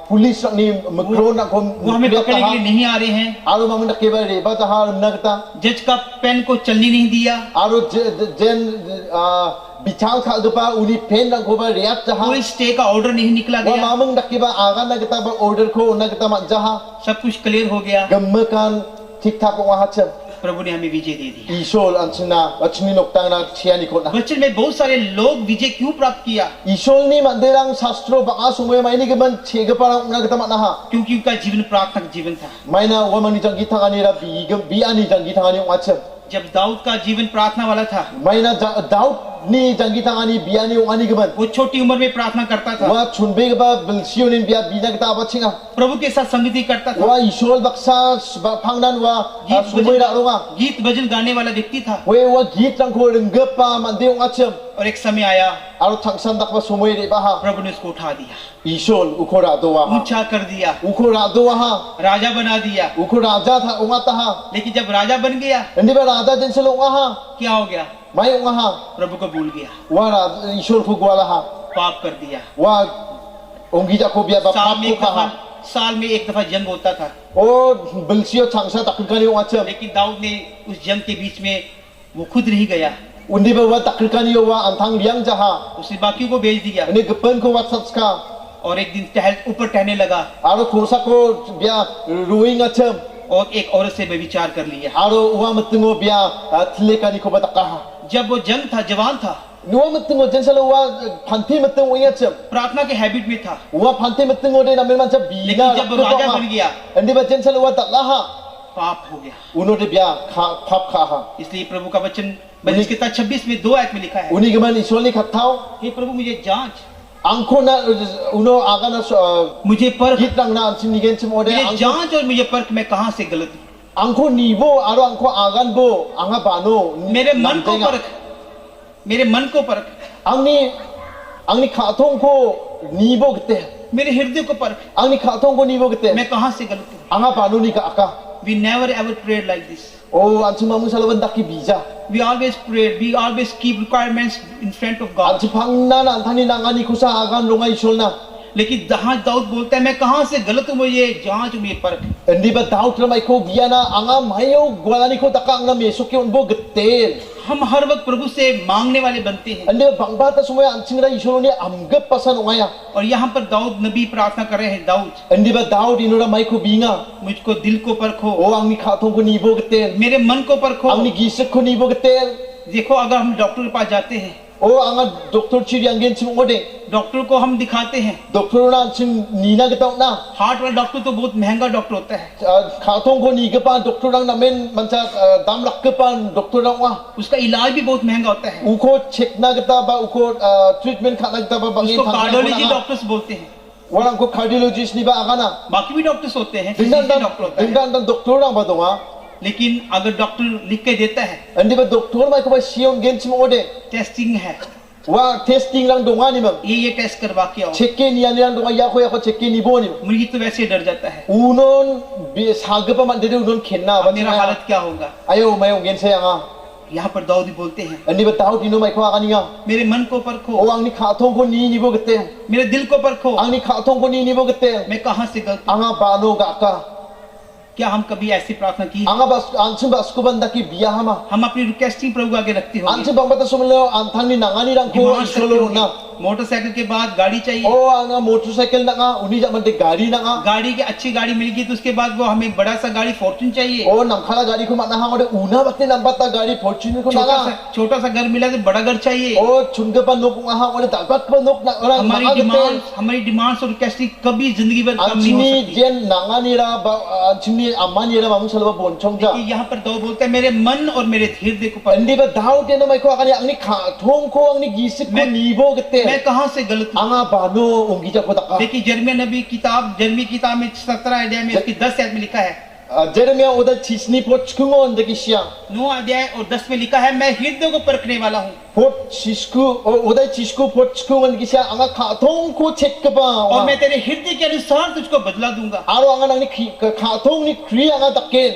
police ni magro na ko वो हमें पकड़ने के लिए नहीं आ रहे हैं। aro mang na keba re ba ta ha nagta जज का पेन को चलने नहीं दिया, aro jen bichang kha pa uni pen na ko ba react ha कोई स्टे का ऑर्डर नहीं निकला wa गया, mamang na keba aga na kita ba order ko na kita ma jaha सब कुछ क्लियर हो गया। gammakan ठीक ठाक वहाँ हचम प्रभु ने हमें विजय दे दिया। ईशोल अंचना अच्छी नोक्तांग ना छिया निकोना बचपन में बहुत सारे लोग विजय क्यों प्राप्त किया? ईशोल नी मंदिरांग शास्त्रो बागा सुमय मायनी के मन छेगा पारा उंगा के तमा नहा क्योंकि उनका जीवन प्रार्थना का जीवन था। मायना वो मनी जंगी थांगानी रा बी आनी जंगी थांगानी वाचम जब दाऊद का जीवन प्रार्थना वाला था, मायना दाऊद नी जंगी थांगानी बियानी उंगानी के मन वो छोटी उम्र में प्रार्थना करता था, वह चुनबे के बाद बिल्सियों ने बिया बीना के ताबा छिंगा प्रभु के साथ संगति करता था, वह ईशोल बक्सा फांगनान वह सुमय रारोगा गीत भजन गाने वाला व्यक्ति था। वह गीत रंगो रंगपा मंदिर उंगाचम और एक समय आया, आरो थंगसन तक सुमय रे बाहा प्रभु ने उसको उठा दिया, ईशोल उखो रादो वहा ऊंचा कर दिया, उखो रादो वहा राजा बना दिया। उखो राजा था उंगाता हा लेकिन जब राजा बन गया, इंदी बा राजा जिनसे लोग वहा क्या हो गया? मैं वहा प्रभु को भूल गया, वह राजा ईशोल को ग्वाला हा पाप कर दिया। वह ओंगी जाको बिया बाप साल में एक दफा जंग होता था, ओ बिल्सियो थांगसा तकलकानी वाचम लेकिन दाऊद ने उस जंग के बीच में वो खुद रह गया, उन्दी बा वह तकलकानी वह अंथांग लियांग जहा उसने बाकियों को भेज दिया ने गपन को वाट सत्सका और एक दिन ऊपर टहलने लगा आरो कोसा को बिया रुइंग अचम और एक औरत से व्यभिचार कर लिया। आरो वह मतंगो बिया थलेकानी को बताका जब वो जंग था, जवान था, नुआ मतंगो जिनसे लोग वह फंती मतंगो ये अचम प्रार्थना के हैबिट में था, वह फंती मतंगो दे नमें मंचा बीना लेकिन जब राजा बन गया, इंदी बा जिनसे लोग वह तलाहा पाप हो गया। उन्होंने ब्याह खाप खाहा इसलिए प्रभु का वचन बनीस किताब 26 में 2 आयत में लिखा है, उन्हीं के मन ईश्वर ने खत्ताओ हे प्रभु मुझे जांच, आंखों ना उन्हों आगा ना मुझे परख, गीत रंग ना अंचिम निगेन चिम ओडे मुझे जांच और मुझे परख मैं कहां से गलत हूं। आंखों नीवो आरो आंखों आगान बो आंगा बानो मेरे मन को परख, मेरे मन को परख, अंगनी खातों को नीवो गते मेरे हृदय को परख, अंगनी खातों को नीवो गते मैं कहां से गलत हूं। आंगा बानो नी का आका We never ever prayed like this. ओ अंचिम मामू सालवन दाकी बीजा We always prayed, we always keep requirements in front of God. अंचिम भांगना ना अंथानी नांगानी कुसा आगान लोंगा ईश्वर ना लेकिन जहां दाऊद बोलता है मैं कहां से गलत हूं, मुझे जांच, मुझे परख। इंदी बा दाऊद रमाई को बिया ना आंगा मायो ग्वालानी को तका आंगा मेसो के उनको गतेल हम हर वक्त प्रभु से मांगने वाले बनते हैं। अंदे बंगबा ता समय अंचिंगरा ईश्वर ने अमगप पसन उंगाया और यहाँ पर दाऊद नबी प्रार्थना कर रहे हैं, दाऊद अंदे बा दाऊद इनोरा माई को बींगा मुझको दिल को परखो, ओ अंगनी खातों को नीबो गतेल मेरे मन को परखो। अंगनी गीसक को नीबो गतेल देखो अगर हम डॉक्टर के पास जाते हैं, ओ आंगा डॉक्टर चिड़ी अंगेन चिम ओडे डॉक्टर को हम दिखाते हैं, डॉक्टर ना अंचिम नीना गताव ना हार्ट वाला डॉक्टर तो बहुत महंगा डॉक्टर होता है, खातों को नीगपा डॉक्टर रंग नमेन मंचा दाम रखपा डॉक्टर रंग वा उसका इलाज भी बहुत महंगा होता है, उको चेकना गता बा उको ट्रीटमेंट खाना गता बा बंगे उसको कार्डियोलॉजी डॉक्टर्स बोलते हैं, वरना को कार्डियोलॉजिस्ट नहीं बा आगाना बाकी भी डॉक्टर्स होते हैं, फिजिशियन डॉक्टर होता है। इंदा डॉक्टर रंग बदोवा लेकिन अगर डॉक्टर लिख के देता है अंदे बा डॉक्टर माई को बा शियोन गेन चिम ओडे टेस्टिंग है, वा टेस्टिंग रंग दोंगा नि मम ये टेस्ट करवा के आओ, चेके निया निया दोंगा या को चेके निबो नि मुर्गी तो वैसे डर जाता है, उनोन सागपा मंदे उनोन खेलना अब मेरा हालत क्या होगा। आयो मैं गेन से आगा यहाँ पर दाऊद बोलते हैं अंदे बताओ तीनों माई को आगानिया मेरे मन को परखो, ओ अंगनी खातों को नी निबो गते मेरे दिल को परखो, अंगनी खातों को नी निबो गते मैं कहां से गलत हूं। आंगा बानो गाका क्या हम कभी ऐसी प्रार्थना की? आंगा बस आंचिम बस को बंदा की बिया हमा हम अपनी रिक्वेस्टिंग प्रभु आगे रखते हो, आंचिम बंबा सुमलो अंथानी नांगानी रंग को इसलो ना मोटरसाइकिल के बाद गाड़ी चाहिए, ओ आंगा मोटरसाइकिल नंगा उन्हीं जमते गाड़ी नंगा गाड़ी की अच्छी गाड़ी मिल गई तो उसके बाद वो हमें बड़ा सा गाड़ी फॉर्च्यून चाहिए, ओ नंखाला गाड़ी को माना हां ऊना बत्ते नंबता गाड़ी फॉर्च्यूनर को नंगा छोटा सा घर मिला तो बड़ा घर चाहिए। ओ चुनके पर नोक वहां और दाबत पर नोक ना हमारी डिमांड्स और रिक्वेस्टिंग कभी जिंदगी भर कम नहीं हो सकती। जेन नांगानीरा अंचिनी अम्मानीरा मामू सलवा बोनचोंगा यहाँ पर दाऊद बोलता है मेरे मन और मेरे हृदय को परख, अंडी बा दाऊद ने माइको आगानी अंगनी खाथों को अंगनी गीसिक को नीबो गते मैं कहां से गलत हूं। आंगा बानो उंगी जा को तका देखिए जर्मिया नबी किताब में 17 अध्याय में उसकी 10 आयत में लिखा है, जर्मिया ओदा चिसनी पोचकुंगो अंदकिशिया 9 अध्याय और 10 में लिखा है मैं हृदय को परखने वाला हूं, पोट चिस्कु ओदा चिस्कु पोचकुंगो अंदकिशिया आंगा खाथों को चेक कबा और मैं तेरे हृदय के अनुसार तुझको बदला दूंगा। आरो आंगा अंगनी खाथों नि क्री आंगा तकेन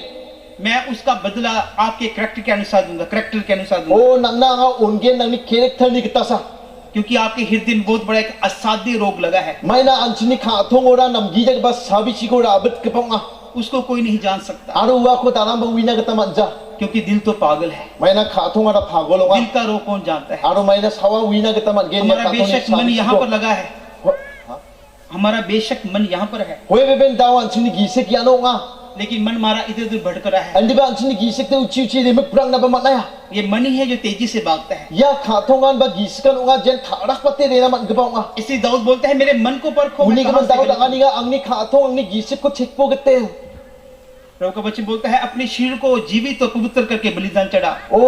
मैं उसका बदला आपके करैक्टर के अनुसार दूंगा, करैक्टर के अनुसार दूंगा। ओ नन्ना आंगा उनके नन्नी कैरेक्टर नि कितासा क्योंकि आपके हृदय में बहुत बड़ा एक असाध्य रोग लगा है, मैना अंचनी खाथों ओरा नमगी जग बस साबिची को राबत कपंगा उसको कोई नहीं जान सकता। आरो हुआ को ताराम बंगवीना गता मज्जा क्योंकि दिल तो पागल है, मैना खाथों ओरा पागल होगा दिल का रोग कौन जानता है। आरो मैना सवा वीना गता मत गेन हमारा बेशक मन यहाँ पर लगा है, हमारा बेशक मन यहाँ पर है, होए बेबेन दावा अंचनी गीसे किया नोगा लेकिन मन हमारा इधर उधर भटक रहा है। Andi ba ansin gisik te uci de mprang na ba mataya. ये मन ही है जो तेजी से भागता है। Ya khatongan ba giskan unga jen kharak pate de na man gba unga. इसलिए दाऊद बोलता है मेरे मन को परखो, मैं Uni ka कहाँ man से daw गलत हूँ। angani ga angni khatong angni gisik ko chekpo gete. प्रभु का वचन बोलता है अपने शरीर को जीवित और पवित्र करके बलिदान चढ़ा। O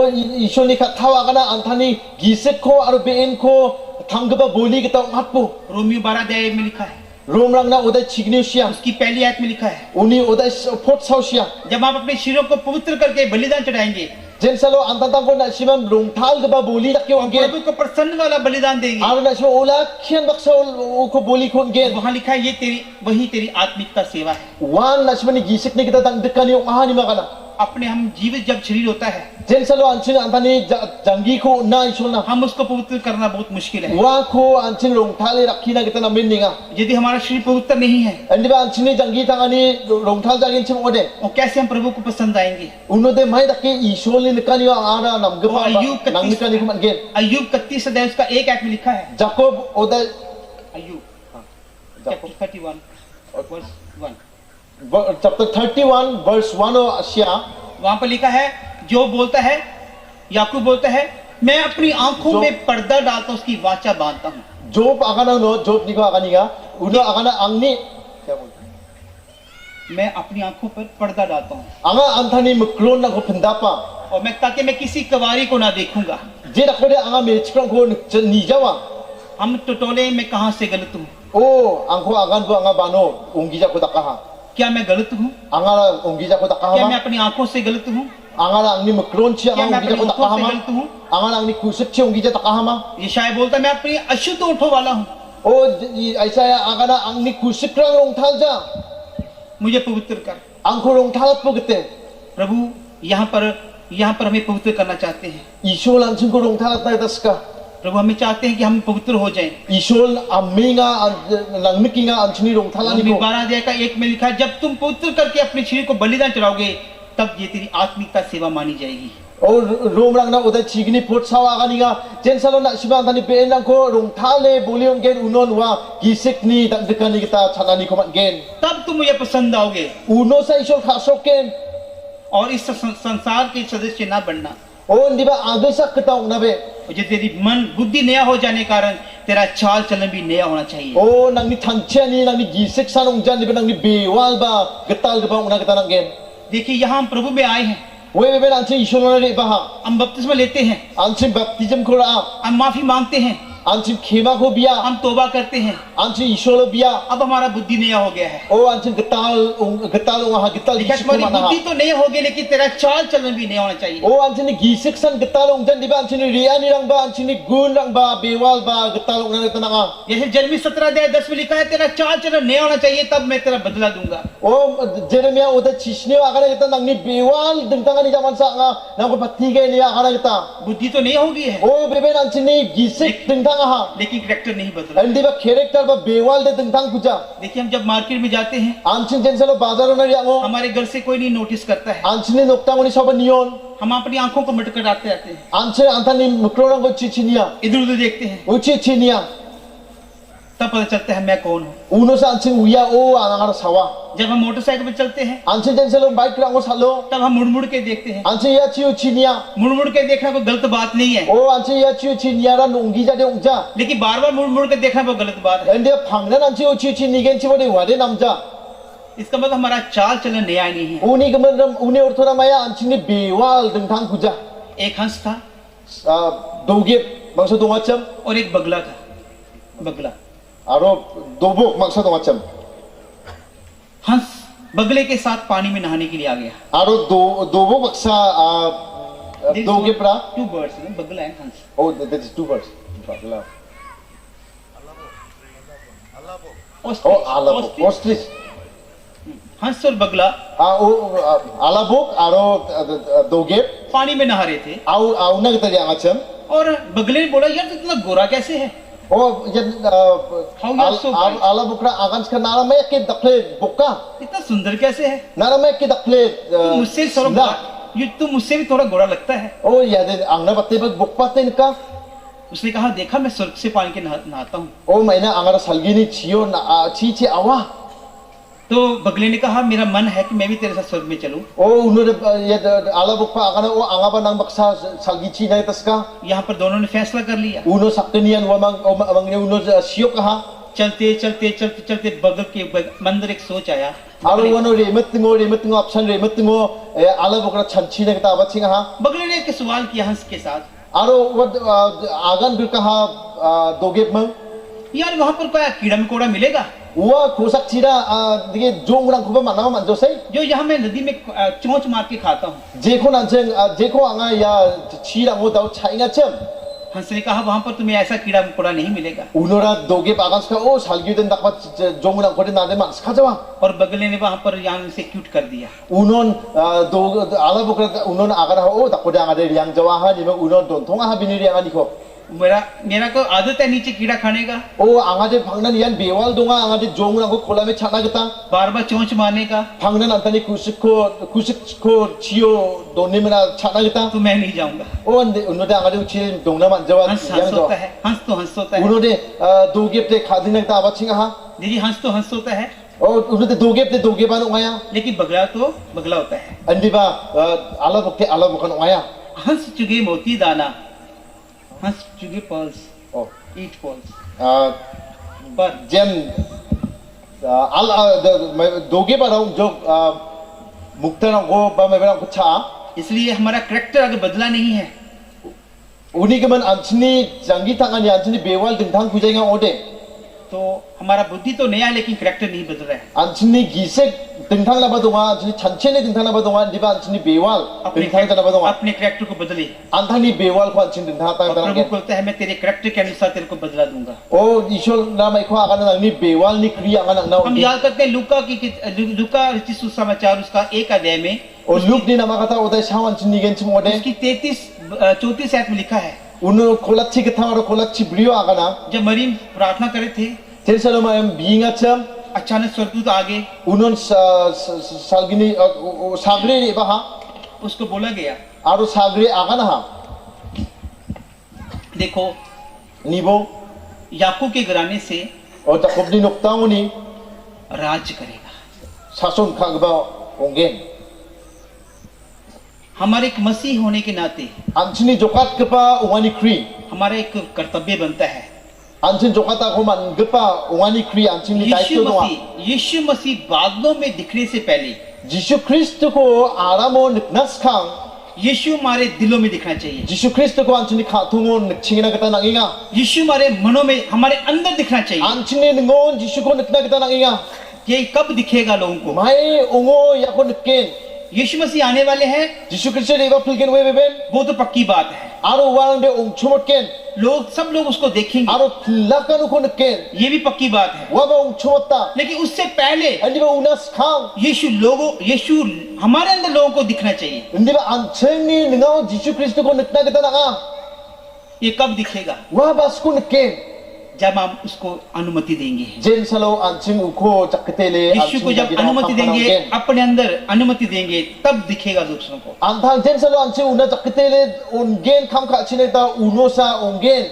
isyo ni khathawa kana anthani gisik ko aro bein ko thangba boli geta ungatpo. Romeo 12 में लिखा है, Romrang na oday chigniu siya. उसकी पहली आयत में लिखा है, Uni oday pot saw siya. जब आप अपने शरीरों को पवित्र करके बलिदान चढ़ाएंगे, Jen salo antantang ko na simam rongthal gba boli dak yo angge. प्रभु को प्रसन्न वाला बलिदान देंगे, Aro na siya ola khian baksa ko boli kon gen. वहां लिखा है ये वही तेरी आत्मिकता सेवा है। Wan na siya ni gisik ni kita dang dekani yung ahani makana. अपने हम जीवित जब शरीर होता है, Jen salo ansin antani jangi ko na isyo na. हम उसको पवित्र करना बहुत मुश्किल है। Wa ko ansin rongthal rakhina kita na minninga. यदि हमारा शरीर पवित्र नहीं है, Andi ba ansin ni jangi tangani rongthal jagin sim ode. और कैसे हम प्रभु को पसंद आएंगे। Uno de mai dake isyo ni nikani yung ara nam gpa Ayub ba. Nang nikani ko man gen. अय्यूब 31 अध्याय उसका एक आयत में लिखा है, Jacob oday अय्यूब Jacob chapter 31 verse 1, chapter 31 verse 1 o siya. वहां पर लिखा है, जो बोलता है, याकूब बोलता है, मैं अपनी आंखों जो- में पर्दा डालता हूं, उसकी वाचा बांधता हूं। Job akana no Job niko akaniga. Uno akana angni मैं अपनी आंखों पर पर्दा डालता हूं anga anthani mklon na ko pendapa. और मैं ताकि मैं किसी कवारी को ना देखूंगा। Je dakode anga mechkrang ko ni jawa. हम टटोले में कहां से गलत हूं, Oh, angko agan ko anga bano unggi jako takaha. क्या मैं गलत हूं, Anga unggi jako क्या takaha मैं ma. अपनी आंखों से गलत हूं, Anga angni mklon siya क्या anga मैं unggi अपनी jako होठों takaha से ma. गलत हूं। Anga angni kusip siya unggi jako takaha ma. ये शायद बोलता मैं अपनी अशुद्ध होठों वाला हूं, Oh, aisa ya agana angni kusip krang rongthal ja. मुझे पवित्र कर। Angko rongthal po gete. प्रभु यहाँ पर हमें पवित्र करना चाहते हैं। Isol ansin ko rongthal at taska. प्रभु हमें चाहते हैं कि हम पवित्र हो जाएं। Isol aminga langmikinga ansini rongthal ani रोमी ko. 12 अध्याय का 1 में लिखा है, जब तुम पवित्र करके अपने शरीर को बलिदान चढ़ाओगे तब ये तेरी आत्मिकता सेवा मानी जाएगी। Oh, Romrang na oday chigni pot sawa akaniga. Jen salo na siya antani bein ko rongthale bolion gen unon wa gisik ni dagdekani kita chanani ko man gen. तब तुम मुझे पसंद आओगे Uno sa isol khasok ken. और इस संसार के सदस्य ना बनना। Oh, hindi ba agesak kita nabe. और जो तेरी मन बुद्धि नया हो जाने के कारण तेरा चाल चलन भी नया होना चाहिए। Oh, nang ni thancia ni nang ni gisik sanong jan di ba nang ni bewal ba getal ba una kita nang gen. देखिए यहाँ हम प्रभु में आए हैं, We be ansin isol na ri ba ha. हम बपतिस्मा लेते हैं, Ansin baptism ko ra. हम माफी मांगते हैं, Ansin khema ko biya. हम तौबा करते हैं। Ansin isol biya. अब हमारा बुद्धि नया हो गया है। Oh, ansin getal unga ha getal देखिए gisik ko तुम्हारी man ha. बुद्धि तो नहीं होगी, लेकिन तेरा चाल चलन भी नया होना चाहिए। Oh, ansin ni gisik san getalong jan di ba ansin ni riya ni rang ba ansin ni gun rang ba bewal ba getalong na ito na nga. जैसे जन्मी 17 अध्याय 10 में लिखा है, तेरा चाल चलन नया होना चाहिए, तब मैं तेरा बदला दूंगा। Oh, Jeremiah udah cisne akana kita nang ni bewal dengtangan ni zaman sa nga nang ko patigay niya akana kita. बुद्धि तो नहीं होगी है, Oh, bebe ansin ni gisik dengtang ha. लेकिन करेक्टर नहीं बदला। Andi ba character ba bewal de dengtang kuja. देखिए हम जब मार्केट में जाते हैं, Ansin jen salo bazaro na riya mo. हमारे घर से कोई नहीं नोटिस करता है, Ansin ni noktang ni soba niyon. हम अपनी आंखों को मटकर आते रहते हैं, Ansin antan ni mukrorang ko chichinia. इधर उधर देखते हैं, Uchi chinia. तब पता चलता है मैं कौन हूँ। Uno sa ansin uya o anangar sawa. जब हम मोटरसाइकिल पर चलते हैं, Ansin jen salo bike rang ko salo. तब हम मुड़ मुड़ के देखते हैं। Ansin ya chiu chinia. मुड़ मुड़ के देखना कोई गलत बात नहीं है, Oh, ansin ya chiu chinia ra nunggi ja de ungja. लेकिन बार बार मुड़ मुड़ के देखना वो गलत बात है। Andi phangnan ansin uchi chinigen chibode wade namja. इसका मतलब हमारा चाल चलन नया नहीं है। Uni kemudian uni orthora maya anjing ni bewal dengtang kuja. एक हंस था Dogip maksud macam, और एक बगला था, बगला। aro dobok maksud macam, हंस बगले के साथ पानी में नहाने के लिए आ गया। aro dobok maksa dogip ra. Two birds, बगला एंड हंस। Oh, that is two birds. Oh, alabok, ostrich. हंस और बगला Alabok aro dogip. पानी में नहा रहे थे, Au na kita dia macam. और बगले ने बोला यार तू इतना गोरा कैसे है? Oh, yan How you are so bright? alabok ra agans ka nara may ke dakle boka. इतना सुंदर कैसे है? Nara may ke dakle. तू मुझसे थोड़ा तू मुझसे भी थोड़ा गोरा लगता है। Oh, ya de ang napatay bag bukpatin ka. उसने कहा देखा मैं स्वर्ग से पानी के नहाता हूँ। Oh, may na ang salgini chiyo na chi awa. तो बगले ने कहा मेरा मन है कि मैं भी तेरे साथ स्वर्ग में चलूं। Oh, uno ya ala bukpa akana o angaba nang baksa salgichi na taska. यहाँ पर दोनों ने फैसला कर लिया। Uno saknian wamang uno siok ha. चलते चलते चलते चलते बगल के मंदिर एक सोच आया। Aro wano remet ngo option remet ngo ala bukra chanchi na kita abat singa ha. बगले ने एक सवाल किया हंस के साथ, Aro what agan bil kaha dogep mang. यार वहां पर कोई कीड़ा मकोड़ा मिलेगा Wa kosak chira dige jong urang kuba manama manjo sai. जो यहाँ मैं नदी में चोंच मार के खाता हूँ? Jeko nanjeng jeko anga ya chira ngo dau chainga chem. हंस ने कहा वहां पर तुम्हें ऐसा कीड़ा मकोड़ा नहीं मिलेगा। Unora dogep agan ska o salgi den dakpat jong urang kode nade mans kajawa. और बगले ने वहां पर यहाँ से क्यूट कर दिया। Unon do ala bukra unon agan ha o dakode anga de yang jawa ha ni unon don thonga ha biniri anga ni ko. मेरा को आदत है नीचे कीड़ा खाने का। O anga de phangnan yan bewal donga anga de jong urang ko kola me chana gata. बार बार चोंच मारने का। Phangnan antani kusik ko chio donni mena chana gata. तो मैं नहीं जाऊंगा। O unode anga de uchi dongna man jawa हंस yang हंस होता jawa. है, हंस तो हंस होता है। Unode dogep de khadina gata abat singa ha. देखिए हंस तो हंस होता है, O unode dogep de dogeban ngaya. लेकिन बगला तो बगला होता है। Andi ba ala bukte ala bukan ngaya. हंस चुगे मोती दाना, हंस चुगे pulse, Oh. Eat pulse, But jam doge barang jok mukta na go ba may barang kucha इसलिए हमारा करेक्टर अगर बदला नहीं है uni keman anchini jangi tangan ya anchini bewal dintang kujai nga ode तो हमारा बुद्धि तो नया है लेकिन करेक्टर नहीं बदल रहा है। anchini gisek dintang laba donga anchini chanchene dintang laba donga diba anchini bewal dintang ta laba donga अपने करेक्टर को बदले। anthani bewal ko anchini dintang ta और ta प्रभु बोलता है मैं तेरे करेक्टर के अनुसार तेरे को बदला दूंगा। o ishol na mai ko akan nang ni bewal ni kriya ang nang हम na याद करते हैं लूका रचित सुसमाचार उसका 1 अध्याय में o look ni namakata oday sawan chini gen chim ode उसकी 34 आयत में लिखा है, uno kolatchi ketang ro kolatchi brio agana जब मरीम प्रार्थना करे थे Tersaloma yang bingat cem अचानक स्वर्गदूत आगे unon salgini sagre ni baha उसको बोला गया aro sagre agana ha देखो nibo याकूब के घराने से o takob ni noktang ni राज करेगा। sason kagba ongen हमारे एक मसीह होने के नाते anchini jokat kepa ungani kri हमारा एक कर्तव्य बनता है anchin jokat ako man gepa ungani kri anchini daito doa यीशु मसीह बादलों में दिखने से पहले Jisu Kristo ko aramo naskang यीशु हमारे दिलों में दिखना चाहिए। Jisu Kristo ko anchini khatungon chingina kita nanginga यीशु हमारे मनों में हमारे अंदर दिखना चाहिए। anchini ngon Jisu ko nakna kita nanginga ये कब दिखेगा लोगों को? mai ungo yako nakken यीशु मसीह आने वाले हैं Jisu Kristo deba pilgen we beben वो तो पक्की बात है, aro wang de ongchumot ken सब लोग उसको देखेंगे, aro lakan ko nakken ये भी पक्की बात है। waba ongchumota लेकिन उससे पहले andi ba unas khang यीशु हमारे अंदर लोगों को दिखना चाहिए। andi ba ancheni ngao Jisu Kristo ko nakna kita nanga ये कब दिखेगा? wabas ko nakken जब हम उसको अनुमति देंगे। jen salo anching uko chaketele यीशु को जब अनुमति देंगे, अपने अंदर अनुमति देंगे, तब दिखेगा दूसरों को। antang jen salo anching una chaketele ungen kham kha chine ta unosa ungen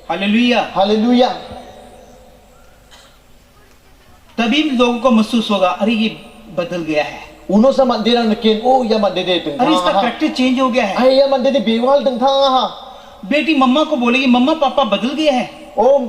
hallelujah. hallelujah तभी लोगों को महसूस होगा अरे ये बदल गया है, unosa mandira nakken oh ya mandede teng अरे इसका करेक्टर चेंज हो गया है। ay ya mandede bewal teng ha बेटी मम्मा को बोलेगी मम्मा पापा बदल गए हैं। oh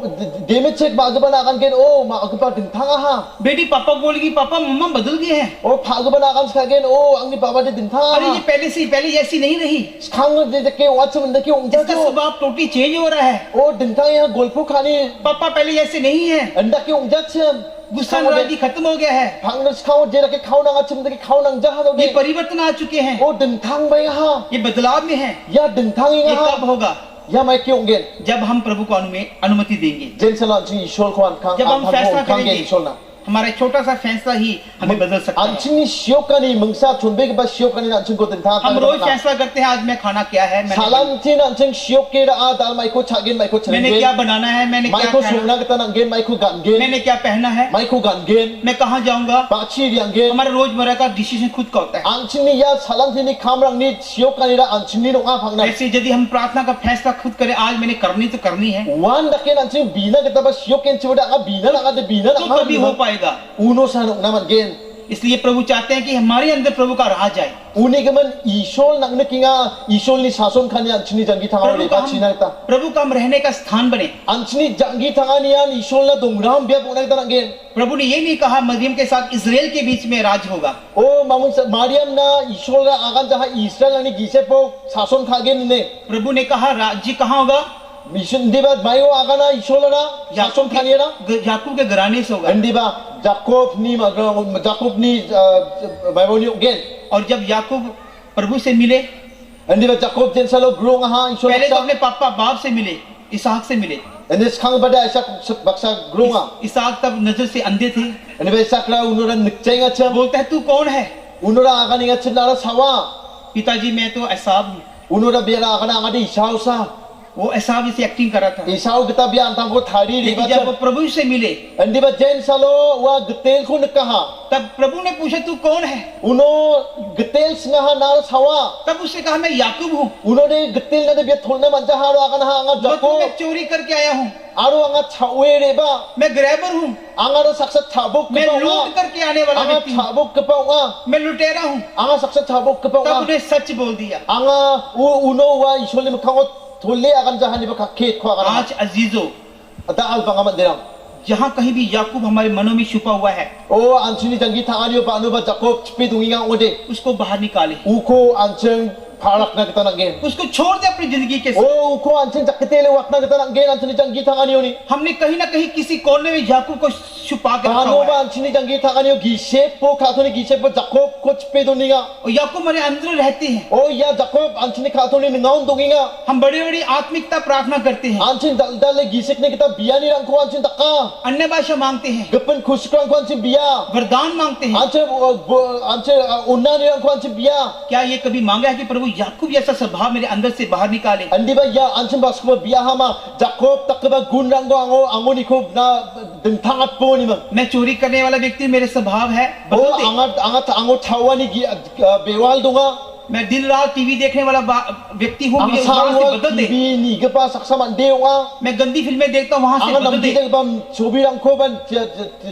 deme check bagban akan ken oh ma agpa teng ha बेटी पापा को बोलेगी पापा मम्मा बदल गए हैं। oh phagban akan skagen oh angni baba de teng अरे ये ha पहले ऐसी नहीं रही, khang de ke watch manda ke ongja इसका jo स्वभाव टोटली चेंज हो रहा है। oh teng ya golpo khani पापा पहले ऐसे नहीं है, anda ke ongja chem गुस्सा नाराजगी खत्म हो गया है, phangnas khao je ke khao na chem de khao nang ja ha ये de परिवर्तन आ चुके हैं, oh teng bai ha ये बदलाव में है। ya teng ये ya कब ha होगा? ya mai ke onggen जब हम प्रभु को अनुमति देंगे, jen salon chi ishol ko an khang जब हम फैसला khang करेंगे, ge ishol na हमारा एक छोटा सा फैसला ही हमें बदल सकता है। anching shiokani mungsa chunbe ke ba shiokani anching ko teng हम रोज फैसला करते हैं आज मैं खाना क्या है, salam tin anching shiok ke da dal mai ko chagen mai ko मैंने क्या बनाना है, मैंने mai क्या ko खाना, sungna ke tanang gen mai ko gan gen मैंने क्या पहना है, mai ko gan gen मैं कहाँ जाऊंगा। ba chi riang gen हमारा रोजमर्रा का डिसीजन खुद का होता है। anching ni ya salam tin ni khamrang ni shiokani da anching ni no nga phangna ऐसे यदि हम प्रार्थना का फैसला खुद करें, आज मैंने करनी तो करनी है, wan da ken anching bina ke ta ba shiok ken chiwada ga bina na ga de bina तो na कभी हो पाएगा। uno sa nok naman gen इसलिए प्रभु चाहते हैं कि हमारे अंदर प्रभु का राज आए। uni gaman isol nak nakinga isol ni sason kanya anchini jangi thanga le ba china ta प्रभु का हम रहने का स्थान बने। anchini jangi thanga niyan isol na dongram bia bunay ta gen प्रभु ने ये नहीं कहा मरियम के साथ इजराइल के बीच में राज होगा। o mamun sa mariam na isol ra agan jaha israel ani gise po sason khagen ne प्रभु ने कहा राज्य कहाँ होगा? mission di ba mayo agana isol ra sason khania na याकूब के घराने से होगा। Hindi ba Jacob ni Bible ni gen और जब याकूब प्रभु से मिले, Hindi ba Jacob din sa lo grong ha isol पहले तो sa अपने पापा बाप से मिले, इसहाक से मिले। Hindi khang bada isa baksa grong ha इसहाक तब नजर से अंधे थे। Hindi ba isa kra unura nikchay nga cham बोलता है तू कौन है? unura agani nga cham na sawa पिताजी मैं तो एसाव हूँ। unura biara agana agadi isau sa वो एसाव इसे एक्टिंग कर रहा था। isau kita bi antang ko thari ri लेकिन ba जब वो cham प्रभु से मिले Hindi ba jen salo wa gtel ko nakaha तब प्रभु ने पूछा तू कौन है? uno gtel nga ha na sawa तब उसने कहा मैं याकूब हूँ, uno de gtel na de bi tholna manja ha ro agana ha anga मैं Jacob चोरी करके आया हूँ, aro anga chawe re ba मैं ग्रैबर हूँ, anga ro saksa thabok मैं ka लूट करके आने वाला anga व्यक्ति हूँ, thabok ka nga मैं लुटेरा हूँ। anga saksa thabok ka तब nga उन्हें सच बोल दिया। anga uno wa isole mkhango tholle agan jahani ba khet ko agana आज अजीजों, ata al bangaman dirang जहाँ कहीं भी याकूब हमारे मनों में छुपा हुआ है, o anchini jangi thangani ba anu ba Jacob chpe dunginga ngode उसको बाहर निकाले, uko ancheng pharak na kita nanggen उसको छोड़ दे अपनी जिंदगी के साथ। o uko ancheng jaketele wak na kita nanggen anchini jangi thangani oni हमने कहीं ना कहीं किसी कोने में याकूब को छुपा के रखा Ano हुआ ba है, anchini jangi thangani gisep po khathoni gisep po Jacob ko chpe duninga और याकूब हमारे अंदर रहते हैं। o ya Jacob anchini khathoni ngaun dunginga हम बड़ी बड़ी आत्मिकता प्रार्थना करते हैं, Anchin dal gisik ne kita biya ni rang ko anchin taka अन्य भाषा मांगते हैं, gapan khushkrang ko anchin biya वरदान मांगते हैं। anchin unna ni rang ko anchin biya क्या ये कभी मांगा है कि प्रभु याकूब जैसा स्वभाव मेरे अंदर से बाहर निकाले? andi ba ya anchin bas ko biya hama Jacob takba gun rang ko ango ni ko na dengthangat po ni mang मैं चोरी करने वाला व्यक्ति मेरे स्वभाव है, o बदल दे। angat ango thawa ni bewal dunga मैं दिन रात टीवी देखने वाला व्यक्ति हूँ, मुझे वहां से angsawa बदल दे। tv ni gapa saksa man dewa मैं गंदी फिल्में देखता हूँ, वहां से angan बदल namdi दे। bam chobi rang ko ban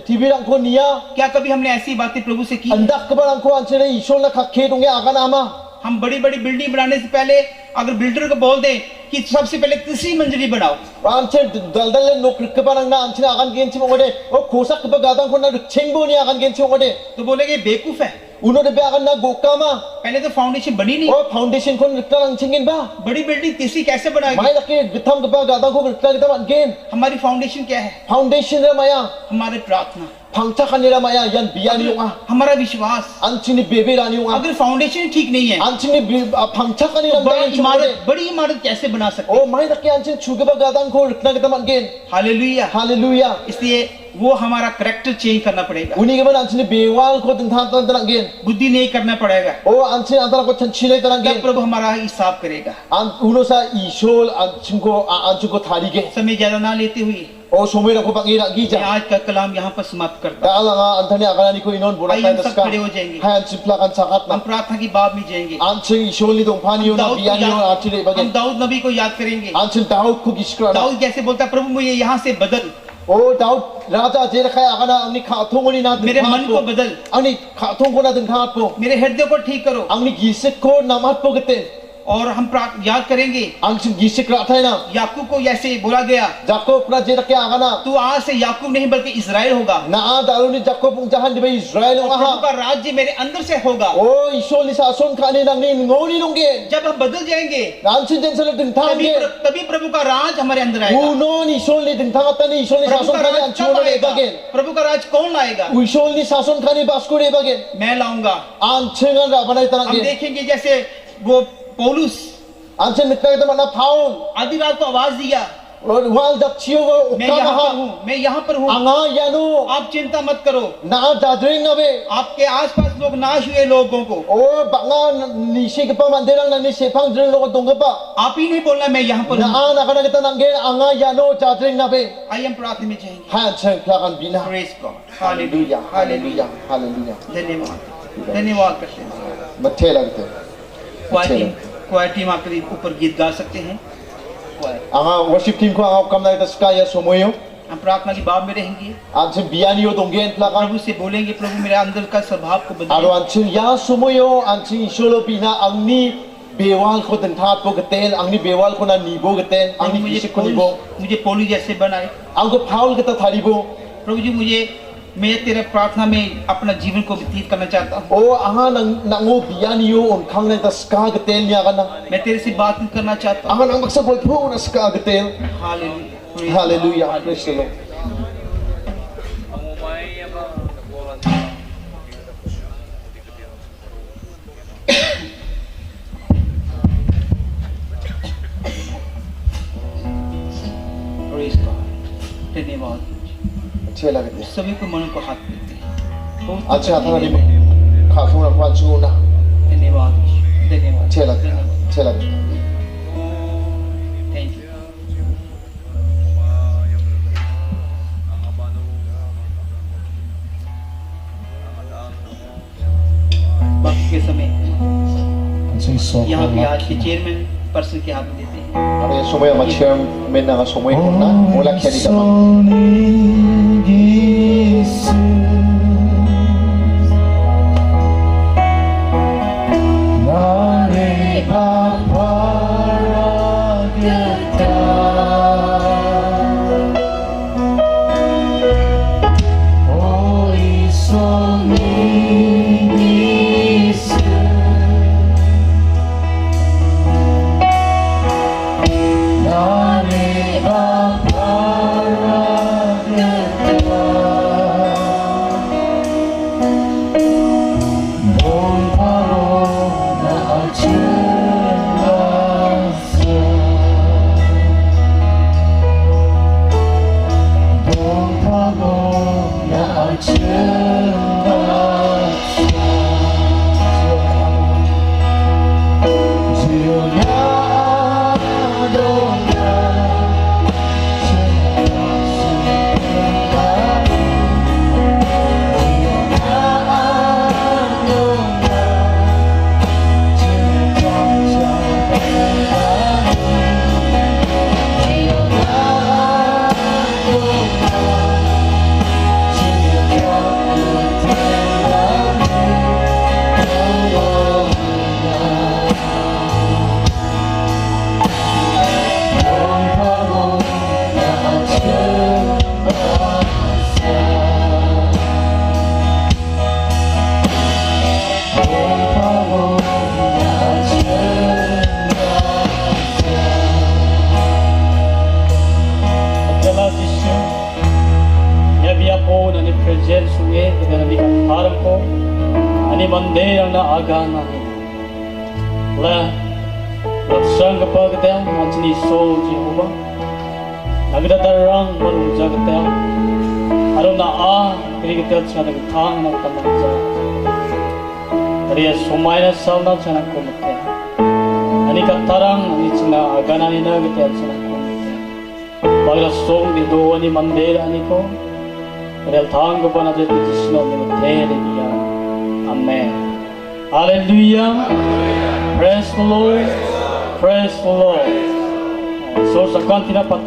tv rang ko niya क्या कभी हमने ऐसी बातें प्रभु से की? andak ka ba rang ko anchin isol na khakhe dunge agana ama हम बड़ी बड़ी बिल्डिंग बनाने से पहले अगर बिल्डर को बोल दें कि सबसे पहले तीसरी मंजिली बनाओ, Anche daldal no kripanan na anche agan genchi mongode o kosak ba gadang ko na chengbo ni agan genchi mongode तो बोलेंगे बेवकूफ है, uno de agan na gokama पहले तो फाउंडेशन बनी नहीं, o foundation ko rikta lang chengin ba बड़ी building तीसरी कैसे बनाएगी? mai laki githam ba gadang ko rikta kita man gen हमारी फाउंडेशन क्या है? foundation ra maya हमारी प्रार्थना, phangcha kanira maya yan biyan yung हमारा विश्वास। anche ni bebe ran yung अगर फाउंडेशन ठीक नहीं है anche ni phangcha kanira बड़ी इमारत कैसे बना सकते? o mai laki anche chuge ba gadang ko rikta kita man gen hallelujah. hallelujah इसलिए वो हमारा करेक्टर चेंज करना पड़ेगा, uni ge man anche ni bewal ko ding than tan gen बुद्धि नहीं करना पड़ेगा, o anche antara ko chanchile tan तब gen प्रभु हमारा हिसाब करेगा। uno sa isol anche ko thari ge समय ज्यादा ना लेते हुए o somoy na ko pangira मैं gija आज का कलाम यहाँ पर समाप्त करता हूँ। dala nga anthani agalani ko inon burak आइए tayo हम सब taska खड़े हो जाएंगे, hayan simpla kan sakat हम na प्रार्थना की बात में जाएंगे। anching isol ni dong pani na biyan yo achile हम bagay दाऊद नबी को याद करेंगे। anching daud ko giskra na Dawood कैसे बोलता है, प्रभु मुझे यहाँ से बदल, o daud raja jera kaya agana angni khathong ni na मेरे मन को बदल, angni khathong ko na ding thangat po मेरे हृदय को ठीक करो। angni gisik ko namat po gete और हम याद करेंगे anching gisik ra thay na याकूब को ऐसे बोला गया, jacob na jera kaya agana तू आज से याकूब नहीं बल्कि इजराइल होगा, na dalu ni jacob ung jahan di ba israel और nga प्रभु ha का राज्य मेरे अंदर से होगा। o isol ni sason kani nang ni ngoni nungge जब हम बदल जाएंगे anching den sala ding thange तभी प्रभु का राज हमारे अंदर आएगा। uno ni isol ni ding thangat ni isol ni प्रभु sason का kani राज anchung कब na आएगा? ebagen प्रभु का राज कौन लाएगा? isol ni sason kani basko re ebagen मैं लाऊंगा। anching ra banai हम tanang देखेंगे जैसे वो पौलुस anching mitna kita mana paul आधी रात को आवाज दिया, wal dak chiyo मैं यहाँ पर ukama हूँ, मैं यहाँ पर हूँ, anga yanu आप चिंता मत करो। na dadring abe आपके आसपास लोग नाश हुए लोगों को o banga ni shi pa manderang na ni sepang dring lo dong pa आप ही नहीं बोलना मैं यहाँ पर हूँ। na na kana kita nanggen anga yanu dadring na be आइए हम प्रार्थना में जाएंगे। han chen kan bina praise God, hallelujah hallelujah, hallelujah धन्यवाद, धन्यवाद करते हैं। mathe lagte क्वायर टीम आकर ऊपर गीत गा सकते हैं। anga worship team ko anga kam na ita skaya somoyo हम प्रार्थना की बाब में रहेंगे, Anjing bianiyo donggen plakan. प्रभु से बोलेंगे, प्रभु मेरे अंदर का स्वभाव को Aro बदलो। anjing ya sumoyo anjing isolo pina angni bewal ko tenthat po gaten angni bewal ko na nibo gaten प्रभु angni kisik ko nibo मुझे पौलुस जैसे बनाए। angko Paul kita tharibo. प्रभु जी मैं तेरे प्रार्थना में अपना जीवन को व्यतीत करना चाहता हूँ। O aha nango bianiyo on kang na ska gaten niya kana. मैं तेरे से बात करना चाहता हूँ। Aha nang magsabol po na ska gaten. Hallelujah. Hallelujah. Praise the Lord. Praise God। धन्यवाद। अच्छे लगे थे सभी को मनों को हाथ देते हैं। बहुत अच्छा था ना खासों ना कुछ ना धन्यवाद धन्यवाद अच्छे लगे अच्छे लगे थैंक यू। वक्त के समय यहाँ पे आज के चेयरमैन पर्सन के हाथ में देते हैं। अरे समय हम chairman ना समय होना मोला खेली तमाम Mandai ang naagana la laksang kapagdang manchini so Jehovah nagdadarang manunjagdang aro na krigitat sa nagtang na kamanja ariya sumayna salna sa nakumte ani katarang ani sina agana ni nagdatan sa nakumte bagla song di do ani mandai ani ko ariya thang ko na de tisno ni tere niya. Amen. Hallelujah. Praise the Lord. Praise the Lord. So sa kantina pati